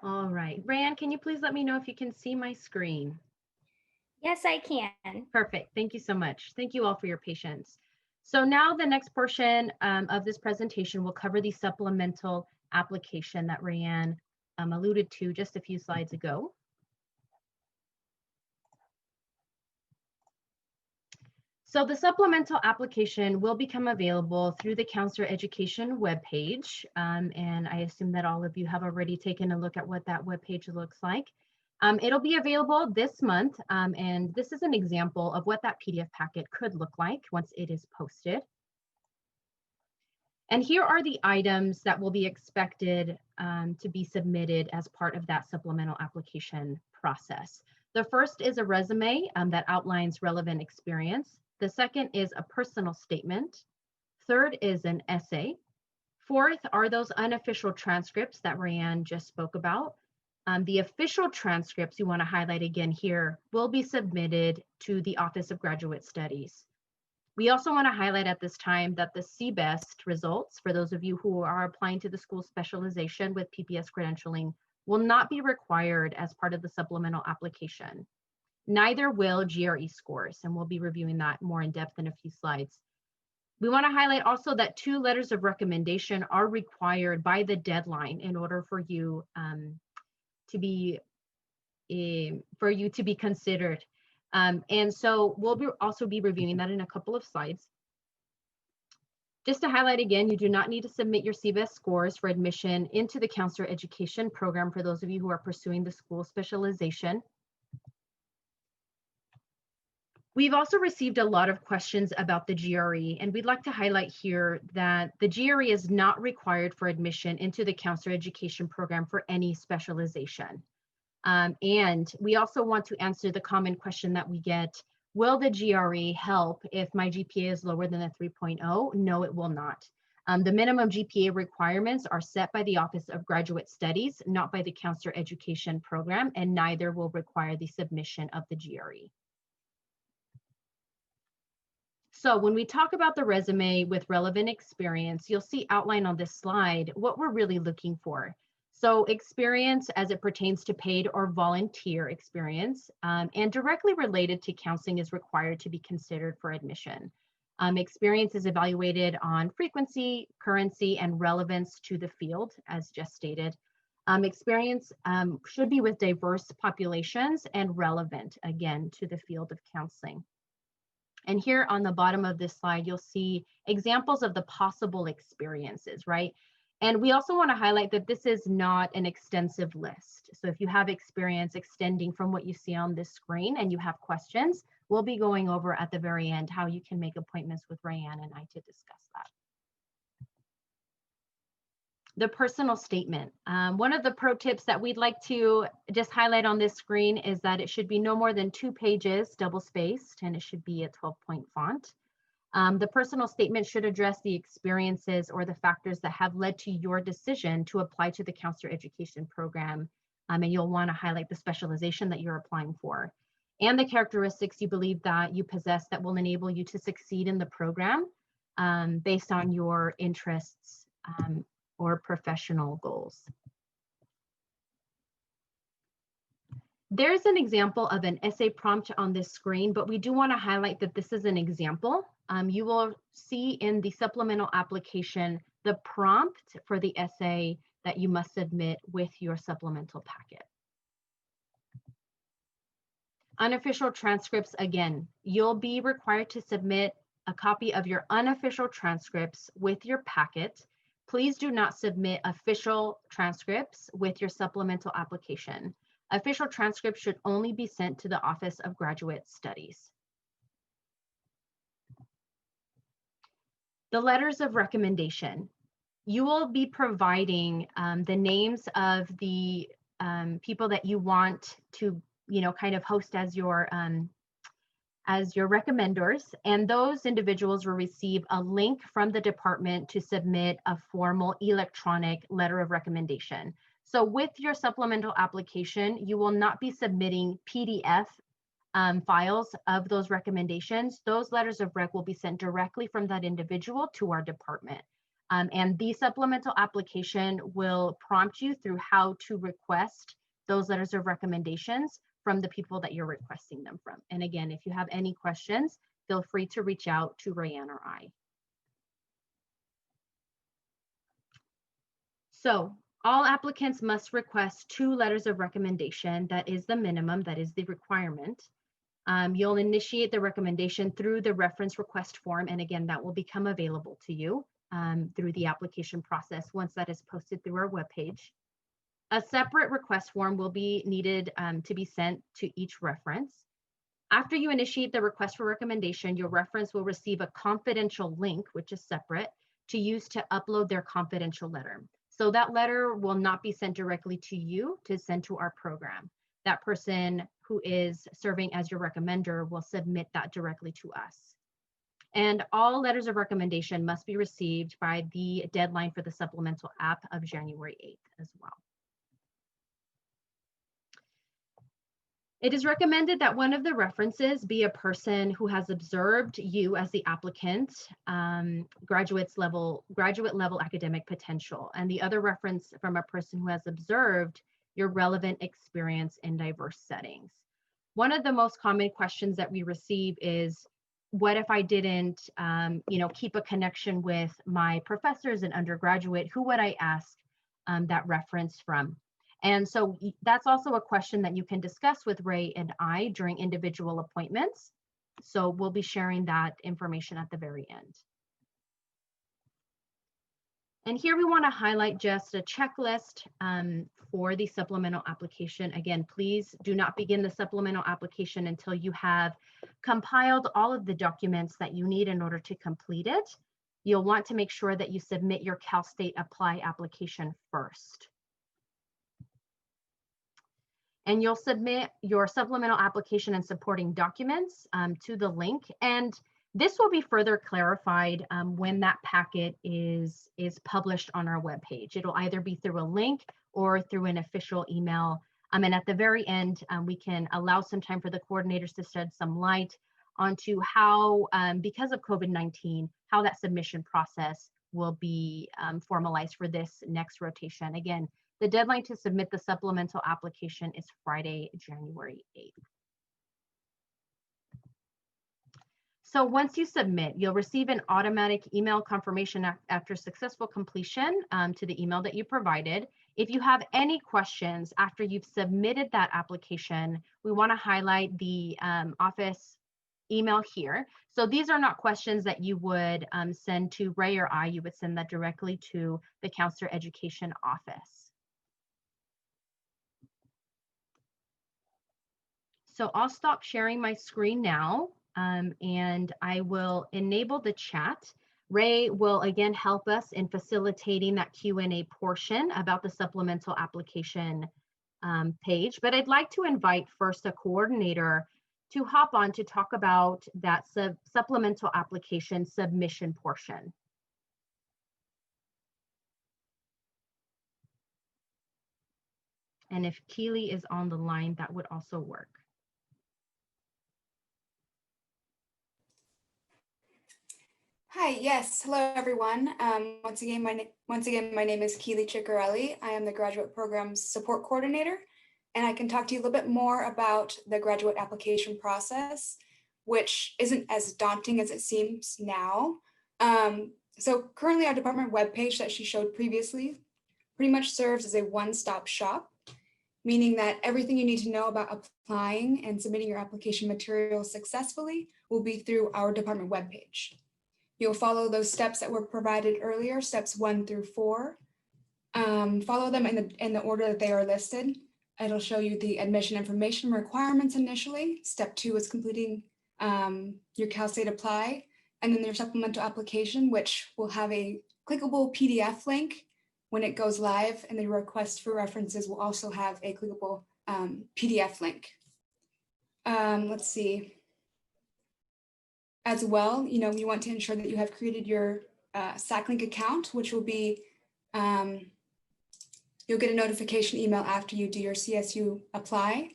All right. Rayanne, can you please let me know if you can see my screen? Yes, I can. Perfect. Thank you so much. Thank you all for your patience. So now the next portion of this presentation will cover the supplemental application that Rayanne alluded to just a few slides ago. So the supplemental application will become available through the Counselor Education webpage. And I assume that all of you have already taken a look at what that webpage looks like. It'll be available this month, and this is an example of what that PDF packet could look like once it is posted. And here are the items that will be expected to be submitted as part of that supplemental application process. The first is a resume that outlines relevant experience. The second is a personal statement. Third is an essay. Fourth are those unofficial transcripts that Rayanne just spoke about. The official transcripts you want to highlight again here will be submitted to the Office of Graduate Studies. We also want to highlight at this time that the CBEST results, for those of you who are applying to the school specialization with PPS credentialing, will not be required as part of the supplemental application. Neither will GRE scores, and we'll be reviewing that more in depth in a few slides. We want to highlight also that 2 letters of recommendation are required by the deadline in order for you to be considered. And so we'll also be reviewing that in a couple of slides. Just to highlight again, you do not need to submit your CBEST scores for admission into the Counselor Education program for those of you who are pursuing the school specialization. We've also received a lot of questions about the GRE, and we'd like to highlight here that the GRE is not required for admission into the Counselor Education program for any specialization. And we also want to answer the common question that we get, will the GRE help if my GPA is lower than a 3.0? No, it will not. The minimum GPA requirements are set by the Office of Graduate Studies, not by the Counselor Education program, and neither will require the submission of the GRE. So when we talk about the resume with relevant experience, you'll see outlined on this slide what we're really looking for. So experience as it pertains to paid or volunteer experience, and directly related to counseling is required to be considered for admission. Experience is evaluated on frequency, currency, and relevance to the field, as just stated. Experience should be with diverse populations and relevant, again, to the field of counseling. And here on the bottom of this slide, you'll see examples of the possible experiences, right? And we also want to highlight that this is not an extensive list. So if you have experience extending from what you see on this screen and you have questions, we'll be going over at the very end how you can make appointments with Rayanne and I to discuss that. The personal statement. One of the pro tips that we'd like to just highlight on this screen is that it should be no more than 2 pages, double spaced, and it should be a 12-point font. The personal statement should address the experiences or the factors that have led to your decision to apply to the Counselor Education program. And you'll want to highlight the specialization that you're applying for and the characteristics you believe that you possess that will enable you to succeed in the program based on your interests or professional goals. There's an example of an essay prompt on this screen, but we do want to highlight that this is an example. You will see in the supplemental application the prompt for the essay that you must submit with your supplemental packet. Unofficial transcripts, again, you'll be required to submit a copy of your unofficial transcripts with your packet. Please do not submit official transcripts with your supplemental application. Official transcripts should only be sent to the Office of Graduate Studies. The letters of recommendation. You will be providing the names of the people that you want to, kind of host as your recommenders, and those individuals will receive a link from the department to submit a formal electronic letter of recommendation. So with your supplemental application, you will not be submitting PDF files of those recommendations. Those letters of rec will be sent directly from that individual to our department. And the supplemental application will prompt you through how to request those letters of recommendations from the people that you're requesting them from. And again, if you have any questions, feel free to reach out to Rayanne or I. So all applicants must request 2 letters of recommendation. That is the minimum, that is the requirement. You'll initiate the recommendation through the reference request form. And again, that will become available to you through the application process once that is posted through our webpage. A separate request form will be needed to be sent to each reference. After you initiate the request for recommendation, your reference will receive a confidential link, which is separate, to use to upload their confidential letter. So that letter will not be sent directly to you to send to our program. That person who is serving as your recommender will submit that directly to us. And all letters of recommendation must be received by the deadline for the supplemental app of January 8th as well. It is recommended that one of the references be a person who has observed you as the applicant, graduate level academic potential, and the other reference from a person who has observed your relevant experience in diverse settings. One of the most common questions that we receive is, what if I didn't, keep a connection with my professors in undergraduate? Who would I ask that reference from? And so that's also a question that you can discuss with Ray and I during individual appointments. So we'll be sharing that information at the very end. And here we want to highlight just a checklist for the supplemental application. Again, please do not begin the supplemental application until you have compiled all of the documents that you need in order to complete it. You'll want to make sure that you submit your Cal State Apply application first. And you'll submit your supplemental application and supporting documents to the link. And this will be further clarified when that packet is published on our webpage. It'll either be through a link or through an official email. And at the very end, we can allow some time for the coordinators to shed some light onto how, because of COVID-19, how that submission process will be formalized for this next rotation. Again, the deadline to submit the supplemental application is Friday, January 8th. So once you submit, you'll receive an automatic email confirmation after successful completion to the email that you provided. If you have any questions after you've submitted that application, we want to highlight the office email here. So these are not questions that you would send to Ray or I. You would send that directly to the Counselor Education Office. So I'll stop sharing my screen now and I will enable the chat. Ray will again help us in facilitating that Q&A portion about the supplemental application page. But I'd like to invite first a coordinator to hop on to talk about that supplemental application submission portion. And if Keely is on the line, that would also work. Hi, yes, hello everyone. Once again, my name is Keely Ciccarelli. I am the Graduate Programs Support Coordinator, and I can talk to you a little bit more about the graduate application process, which isn't as daunting as it seems now. So currently our department webpage that she showed previously pretty much serves as a one-stop shop, meaning that everything you need to know about applying and submitting your application materials successfully will be through our department webpage. You'll follow those steps that were provided earlier, steps 1 through 4. Follow them in the order that they are listed. It'll show you the admission information requirements initially. Step 2 is completing your Cal State Apply, and then your supplemental application, which will have a clickable PDF link when it goes live, and the request for references will also have a clickable PDF link. Let's see. As well, you want to ensure that you have created your SACLink account, which will be, you'll get a notification email after you do your CSU apply.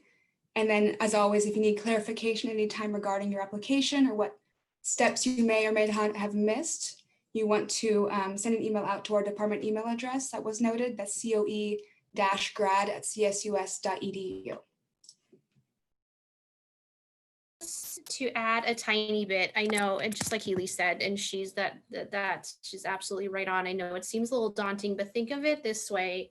And then as always, if you need clarification anytime regarding your application or what steps you may or may not have missed, you want to send an email out to our department email address that was noted. That's coe-grad@csus.edu. To add a tiny bit, I know, and just like Healy said, and she's she's absolutely right on. I know it seems a little daunting, but think of it this way.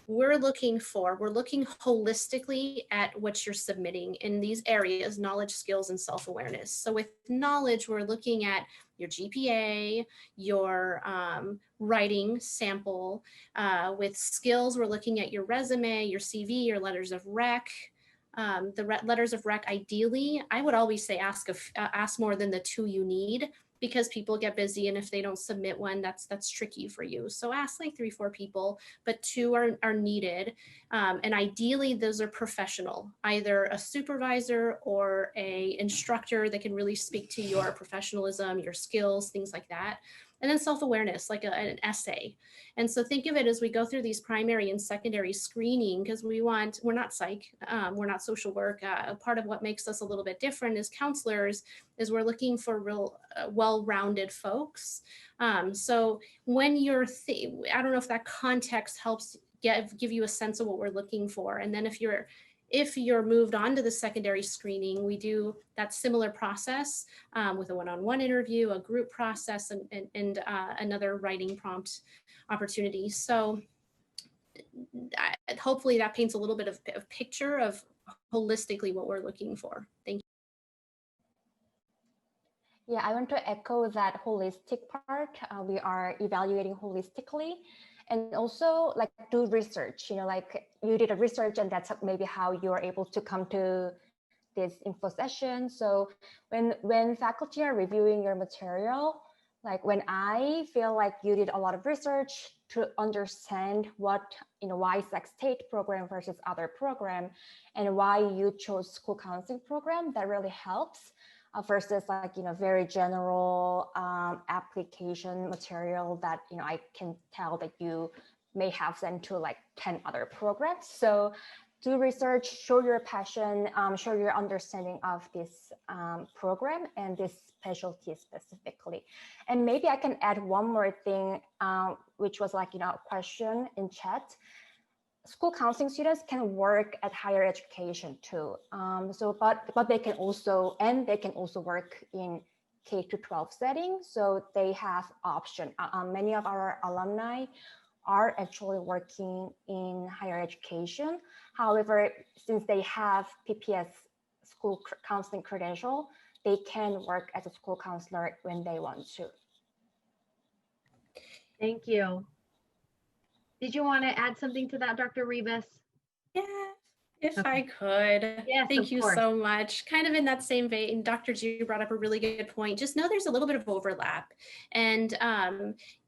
We're looking holistically at what you're submitting in these areas: knowledge, skills, and self-awareness. So with knowledge, we're looking at your GPA, your writing sample. With skills, we're looking at your resume, your CV, your letters of rec. Letters of rec, ideally, I would always say ask more than the 2 you need, because people get busy, and if they don't submit one, that's tricky for you. So ask like 3, 4 people, but 2 are needed. And ideally those are professional, either a supervisor or a instructor that can really speak to your professionalism, your skills, things like that. And then self-awareness, like an essay. And so think of it as we go through these primary and secondary screening, because we're not psych, we're not social work. Part of what makes us a little bit different as counselors is we're looking for real well-rounded folks. So when you're, I don't know if that context helps give you a sense of what we're looking for. And then if you're moved on to the secondary screening, we do that similar process with a one-on-one interview, a group process, and another writing prompt opportunity. So hopefully that paints a little bit of a picture of holistically what we're looking for. Thank you. Yeah, I want to echo that holistic part. We are evaluating holistically, and also like do research, like you did a research, and that's maybe how you're able to come to this info session. So when faculty are reviewing your material, like when I feel like you did a lot of research to understand what, why Sac State program versus other program, and why you chose school counseling program, that really helps. Versus like, very general application material that, I can tell that you may have sent to like 10 other programs. So do research, show your passion, show your understanding of this program and this specialty specifically. And maybe I can add one more thing, which was like, a question in chat. School counseling students can work at higher education too. But they can also work in K-12 setting. So they have option. Many of our alumni are actually working in higher education. However, since they have PPS school counseling credential, they can work as a school counselor when they want to. Thank you. Did you want to add something to that, Dr. Rivas? Yeah, if I could. Yes, thank you course. so much. Kind of in that same vein, Dr. Ju brought up a really good point. Just know there's a little bit of overlap. And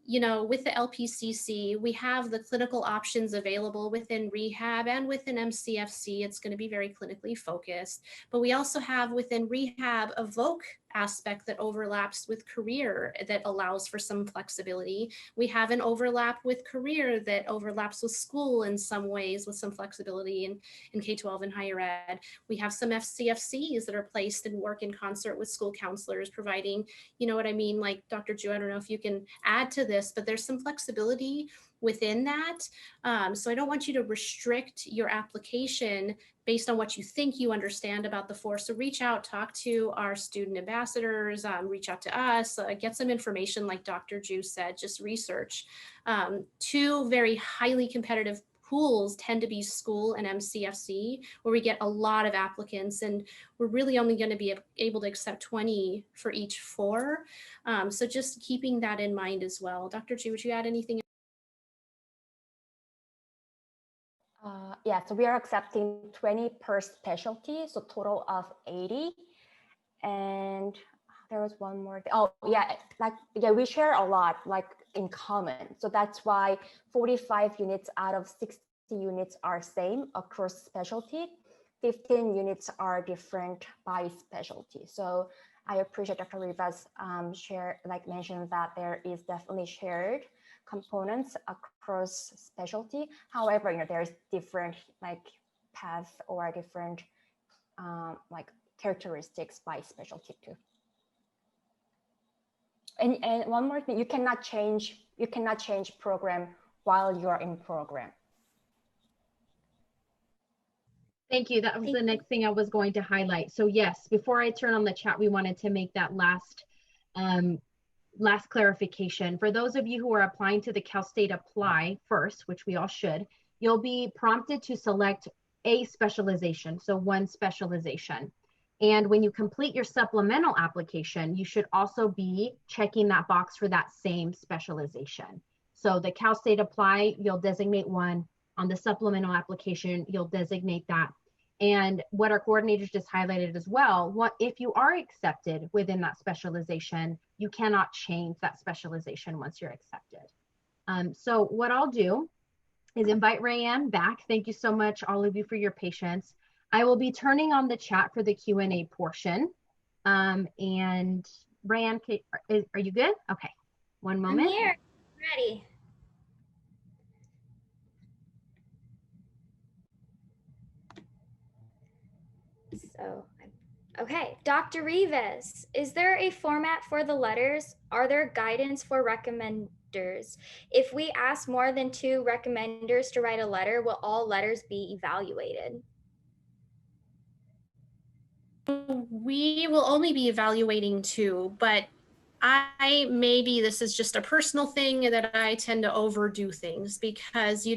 with the LPCC, we have the clinical options available within rehab and within MCFC. It's going to be very clinically focused. But we also have within rehab a VOC aspect that overlaps with career that allows for some flexibility. We have an overlap with career that overlaps with school in some ways with some flexibility in K-12 and higher ed. We have some FCFCs that are placed and work in concert with school counselors, providing, what I mean, like Dr. Ju, I don't know if you can add to this, but there's some flexibility within that. So I don't want you to restrict your application based on what you think you understand about the force. So reach out, talk to our student ambassadors, reach out to us, get some information like Dr. Ju said, just research. 2 very highly competitive pools tend to be school and MCFC, where we get a lot of applicants, and we're really only going to be able to accept 20 for each 4. So just keeping that in mind as well. Dr. Ju, would you add anything? Yeah, so we are accepting 20 per specialty, so total of 80. And there was one more thing. Oh yeah, we share a lot like in common. So that's why 45 units out of 60 units are same across specialty. 15 units are different by specialty. So I appreciate Dr. Rivas mentioned that there is definitely shared components across specialty. However, there's different paths or different characteristics by specialty too. and one more thing, you cannot change program while you are in program. Thank you. That was the next thing I was going to highlight. So yes, before I turn on the chat, we wanted to make that last clarification. For those of you who are applying to the Cal State Apply first, which we all should, you'll be prompted to select a specialization, so one specialization. And when you complete your supplemental application, you should also be checking that box for that same specialization. So the Cal State Apply, you'll designate one. On the supplemental application, you'll designate that. And what our coordinators just highlighted as well, if you are accepted within that specialization, you cannot change that specialization once you're accepted. So what I'll do is invite Rayanne back. Thank you so much, all of you, for your patience. I will be turning on the chat for the Q&A portion. And Rayanne, are you good? Okay, one moment. I'm here, ready. So, okay, Dr. Rivas, is there a format for the letters? Are there guidance for recommenders? If we ask more than 2 recommenders to write a letter, will all letters be evaluated? We will only be evaluating 2, but maybe this is just a personal thing that I tend to overdo things, because you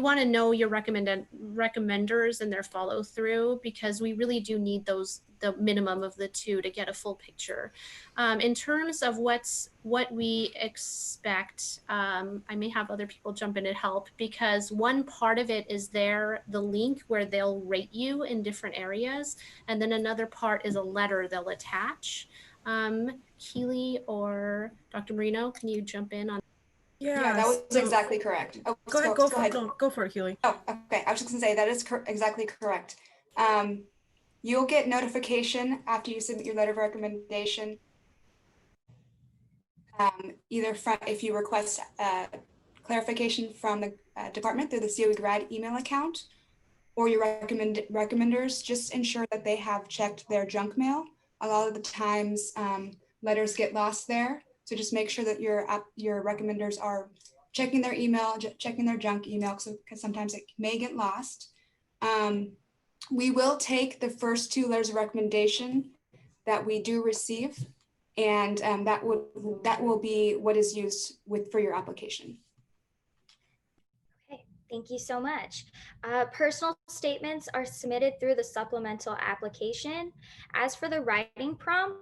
want to know your recommenders and their follow through, because we really do need the minimum of the 2 to get a full picture. In terms of what we expect, I may have other people jump in and help, because one part of it is the link where they'll rate you in different areas, and then another part is a letter they'll attach. Keely or Dr. Marino, can you jump in on? Yeah, that was exactly correct. Oh, go ahead. Go for it, Keely. Oh, okay. I was just gonna say that is exactly correct. You'll get notification after you submit your letter of recommendation. Either if you request clarification from the department through the COE grad email account, or your recommenders, just ensure that they have checked their junk mail. A lot of the times letters get lost there. So just make sure that your recommenders are checking their email, checking their junk email, because sometimes it may get lost. We will take the first 2 letters of recommendation that we do receive, and that will be what is used for your application. Okay, thank you so much. Personal statements are submitted through the supplemental application. As for the writing prompt,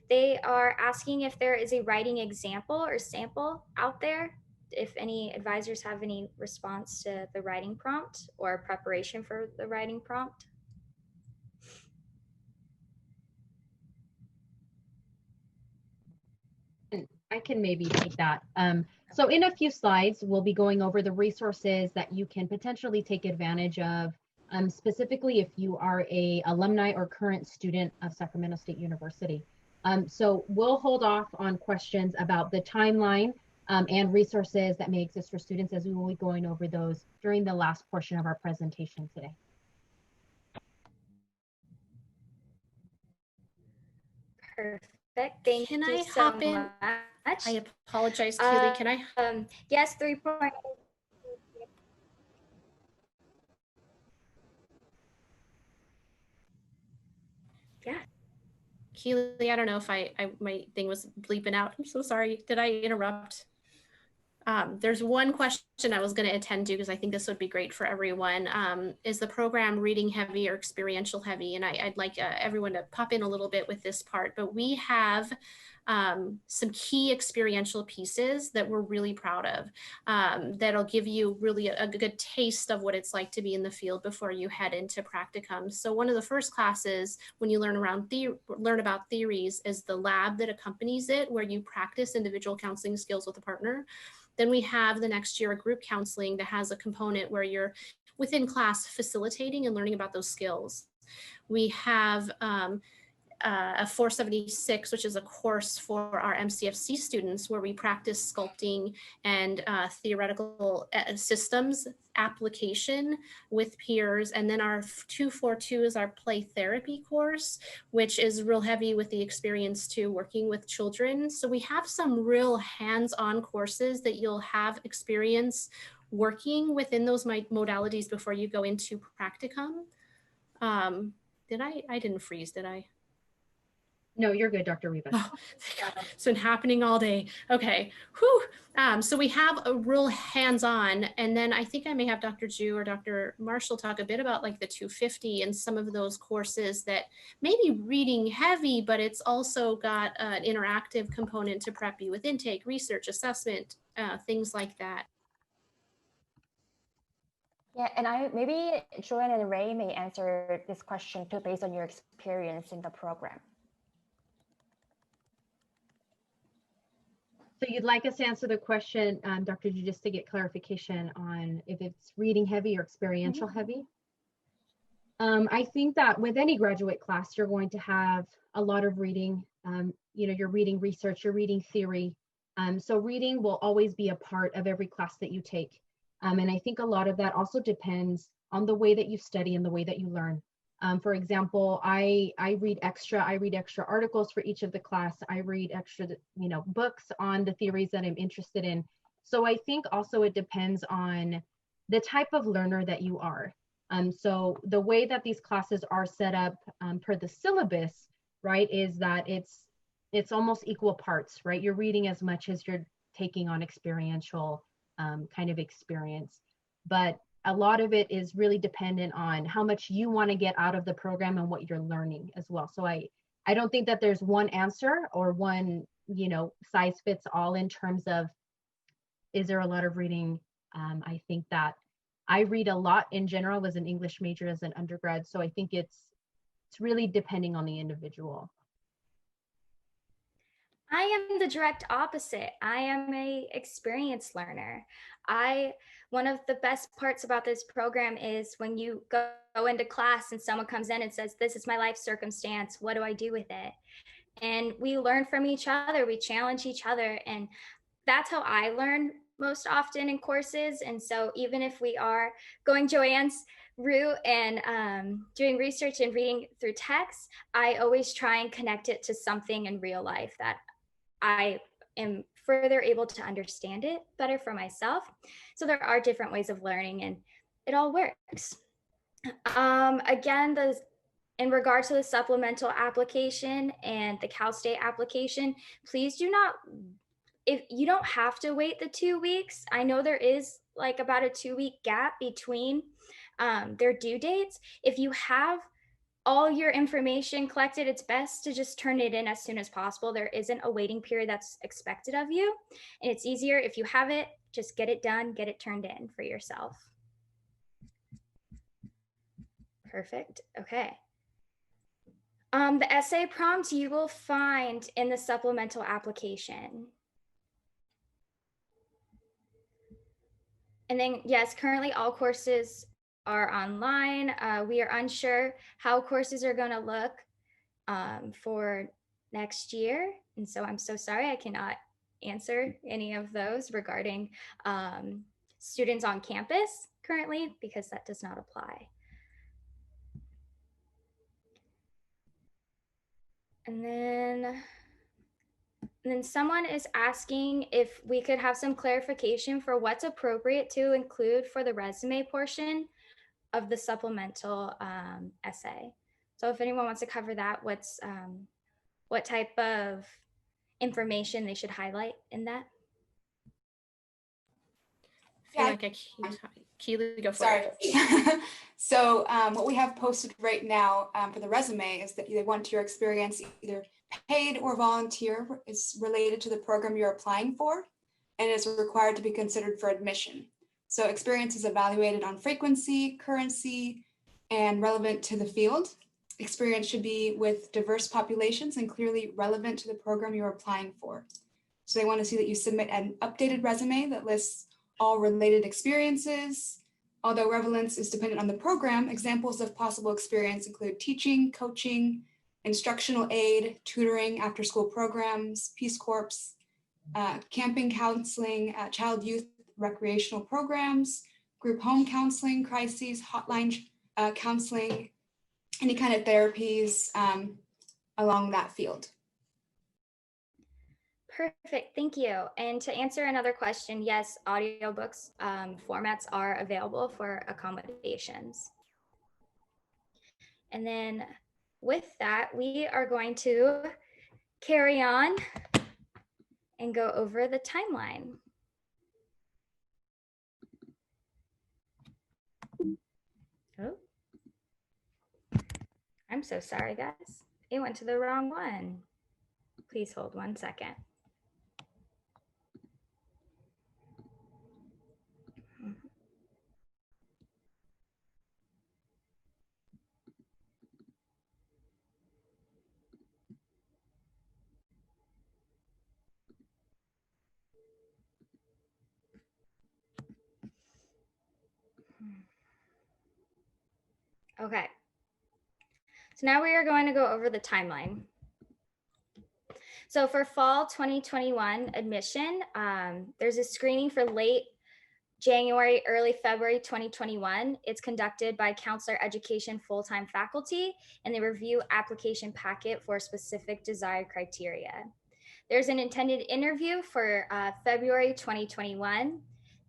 they are asking if there is a writing example or sample out there. If any advisors have any response to the writing prompt or preparation for the writing prompt. I can maybe take that. So in a few slides, we'll be going over the resources that you can potentially take advantage of, specifically if you are an alumni or current student of Sacramento State University. So we'll hold off on questions about the timeline and resources that may exist for students, as we will be going over those during the last portion of our presentation today. Perfect. Thank you so much. I apologize, Keely. Can I? Yes, 3 point. Yeah. Keely, I don't know if my thing was bleeping out. I'm so sorry. Did I interrupt? There's one question I was going to attend to, because I think this would be great for everyone. Is the program reading heavy or experiential heavy? And I'd like everyone to pop in a little bit with this part, but we have some key experiential pieces that we're really proud of, that'll give you really a good taste of what it's like to be in the field before you head into practicum. So one of the first classes, when you learn about theories, is the lab that accompanies it, where you practice individual counseling skills with a partner. Then we have the next year a group counseling that has a component where you're within class facilitating and learning about those skills. We have a 476, which is a course for our MCFC students where we practice sculpting and theoretical systems application with peers. And then our 242 is our play therapy course, which is real heavy with the experience to working with children. So we have some real hands-on courses that you'll have experience working within those modalities before you go into practicum. I didn't freeze, did I? No, you're good, Dr. Rivas. Oh, it's been happening all day. Okay. Whew. So we have a real hands-on, and then I think I may have Dr. Ju or Dr. Marshall talk a bit about like the 250 and some of those courses that may be reading heavy, but it's also got an interactive component to prep you with intake, research, assessment, things like that. Yeah, and maybe Joanne and Ray may answer this question too based on your experience in the program. So you'd like us to answer the question, Dr. Ju, just to get clarification on if it's reading heavy or experiential heavy? I think that with any graduate class, you're going to have a lot of reading. You're reading research, you're reading theory. So reading will always be a part of every class that you take. And I think a lot of that also depends on the way that you study and the way that you learn. For example, I read extra articles for each of the class. I read extra, books on the theories that I'm interested in. So I think also it depends on the type of learner that you are. So the way that these classes are set up per the syllabus, right, is that it's almost equal parts, right? You're reading as much as you're taking on experiential kind of experience. But a lot of it is really dependent on how much you want to get out of the program and what you're learning as well. So I don't think that there's one answer or one, size fits all in terms of, is there a lot of reading? I think that I read a lot in general. I was an English major as an undergrad. So I think it's really depending on the individual. I am the direct opposite. I am a experienced learner. One of the best parts about this program is when you go into class and someone comes in and says, this is my life circumstance, what do I do with it? And we learn from each other, we challenge each other. And that's how I learn most often in courses. And so even if we are going Joanne's route and doing research and reading through text, I always try and connect it to something in real life that I am further able to understand it better for myself. So there are different ways of learning and it all works. Again, in regards to the supplemental application and the Cal State application, please do not, if you don't have to wait the 2 weeks. I know there is like about a 2-week gap between their due dates. If you have all your information collected, it's best to just turn it in as soon as possible. There isn't a waiting period that's expected of you. And it's easier if you have it, just get it done, get it turned in for yourself. Perfect. Okay. The essay prompts you will find in the supplemental application. And then, yes, currently all courses are online. We are unsure how courses are going to look for next year. And so I'm so sorry I cannot answer any of those regarding students on campus currently because that does not apply. And then someone is asking if we could have some clarification for what's appropriate to include for the resume portion of the supplemental essay. So if anyone wants to cover that, what type of information they should highlight in that? I feel like I can't. Keely, go for it. Sorry. So what we have posted right now for the resume is that they want your experience either paid or volunteer is related to the program you're applying for and is required to be considered for admission. So experience is evaluated on frequency, currency, and relevant to the field. Experience should be with diverse populations and clearly relevant to the program you're applying for. So they want to see that you submit an updated resume that lists all related experiences. Although relevance is dependent on the program, examples of possible experience include teaching, coaching, instructional aid, tutoring, after-school programs, Peace Corps, camping counseling, child youth recreational programs, group home counseling, crises, hotline counseling, any kind of therapies along that field. Perfect, thank you. And to answer another question, yes, audiobooks formats are available for accommodations. And then with that, we are going to carry on and go over the timeline. Oh, I'm so sorry, guys. It went to the wrong one. Please hold 1 second. Okay. So now we are going to go over the timeline. So for fall 2021 admission, there's a screening for late January, early February 2021. It's conducted by counselor education full-time faculty, and they review application packet for specific desired criteria. There's an intended interview for February 2021.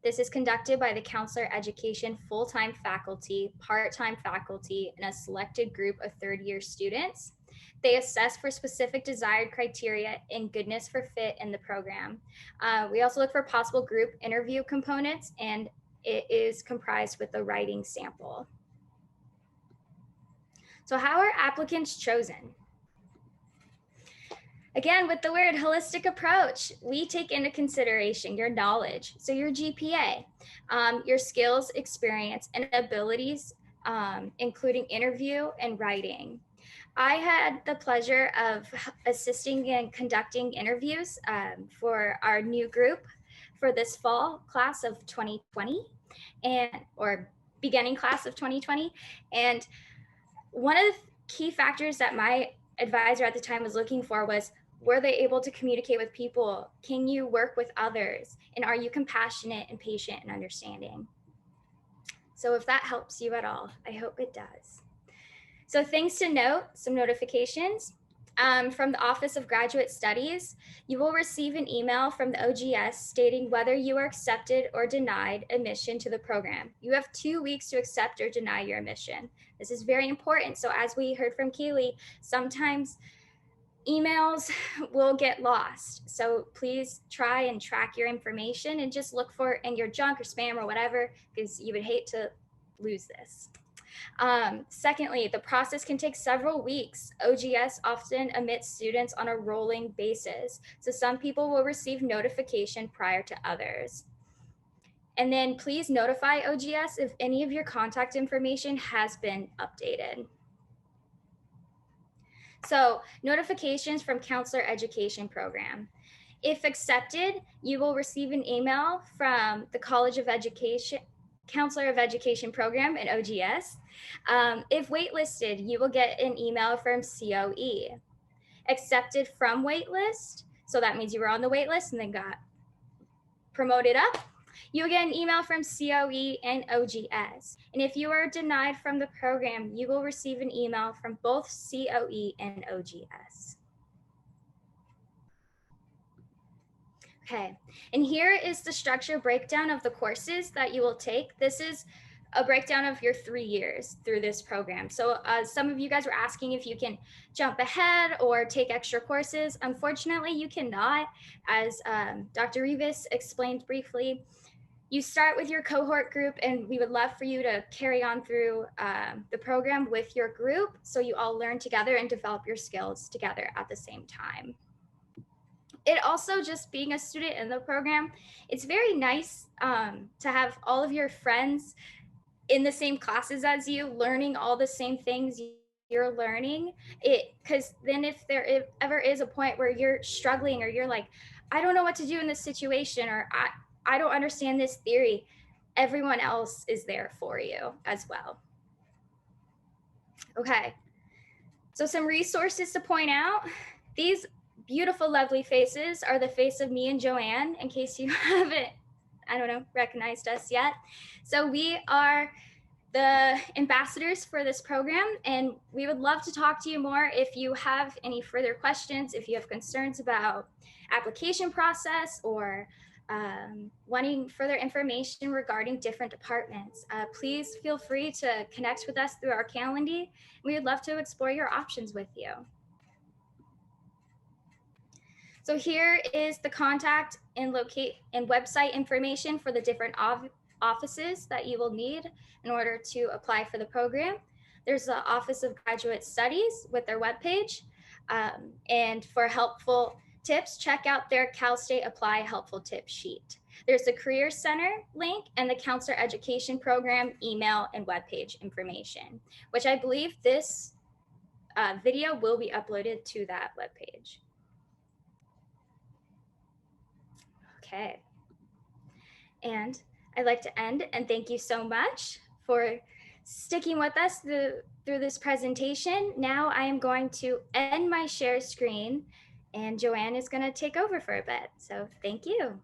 This is conducted by the counselor education full-time faculty, part-time faculty, and a selected group of third-year students. They assess for specific desired criteria and goodness for fit in the program. We also look for possible group interview components, and it is comprised with a writing sample. So how are applicants chosen? Again, with the word holistic approach, we take into consideration your knowledge, so your GPA, your skills, experience, and abilities, including interview and writing. I had the pleasure of assisting in conducting interviews for our new group for this fall class of 2020 or beginning class of 2020. And one of the key factors that my advisor at the time was looking for was, were they able to communicate with people? Can you work with others? And are you compassionate and patient and understanding? So if that helps you at all, I hope it does. So things to note, some notifications. From the Office of Graduate Studies, you will receive an email from the OGS stating whether you are accepted or denied admission to the program. You have 2 weeks to accept or deny your admission. This is very important. So as we heard from Keely, sometimes emails will get lost. So please try and track your information and just look for it in your junk or spam or whatever, because you would hate to lose this. Secondly, the process can take several weeks. OGS often admits students on a rolling basis. So some people will receive notification prior to others. And then please notify OGS if any of your contact information has been updated. So notifications from Counselor Education Program. If accepted, you will receive an email from the College of Education, Counselor of Education Program and OGS. If waitlisted, you will get an email from COE. Accepted from waitlist, so that means you were on the waitlist and then got promoted up, you will get an email from COE and OGS. And if you are denied from the program, you will receive an email from both COE and OGS. Okay, and here is the structure breakdown of the courses that you will take. This is a breakdown of your 3 years through this program. So some of you guys were asking if you can jump ahead or take extra courses. Unfortunately, you cannot. As Dr. Rivas explained briefly, you start with your cohort group, and we would love for you to carry on through the program with your group so you all learn together and develop your skills together at the same time. It also, just being a student in the program, it's very nice to have all of your friends in the same classes as you, learning all the same things you're learning. Because then if there ever is a point where you're struggling or you're like, I don't know what to do in this situation, or I don't understand this theory, everyone else is there for you as well. Okay, So some resources to point out. These beautiful, lovely faces are the face of me and Joanne, in case you haven't, I don't know, recognized us yet. So we are the ambassadors for this program, and we would love to talk to you more if you have any further questions, if you have concerns about application process or wanting further information regarding different departments. Please feel free to connect with us through our Calendly. We would love to explore your options with you. So here is the contact and website information for the different offices that you will need in order to apply for the program. There's the Office of Graduate Studies with their webpage. And for helpful tips, check out their Cal State Apply Helpful Tip sheet. There's the Career Center link and the Counselor Education Program email and webpage information, which I believe this video will be uploaded to that webpage. Okay. And I'd like to end and thank you so much for sticking with us through this presentation. Now I am going to end my share screen and Joanne is going to take over for a bit. So thank you.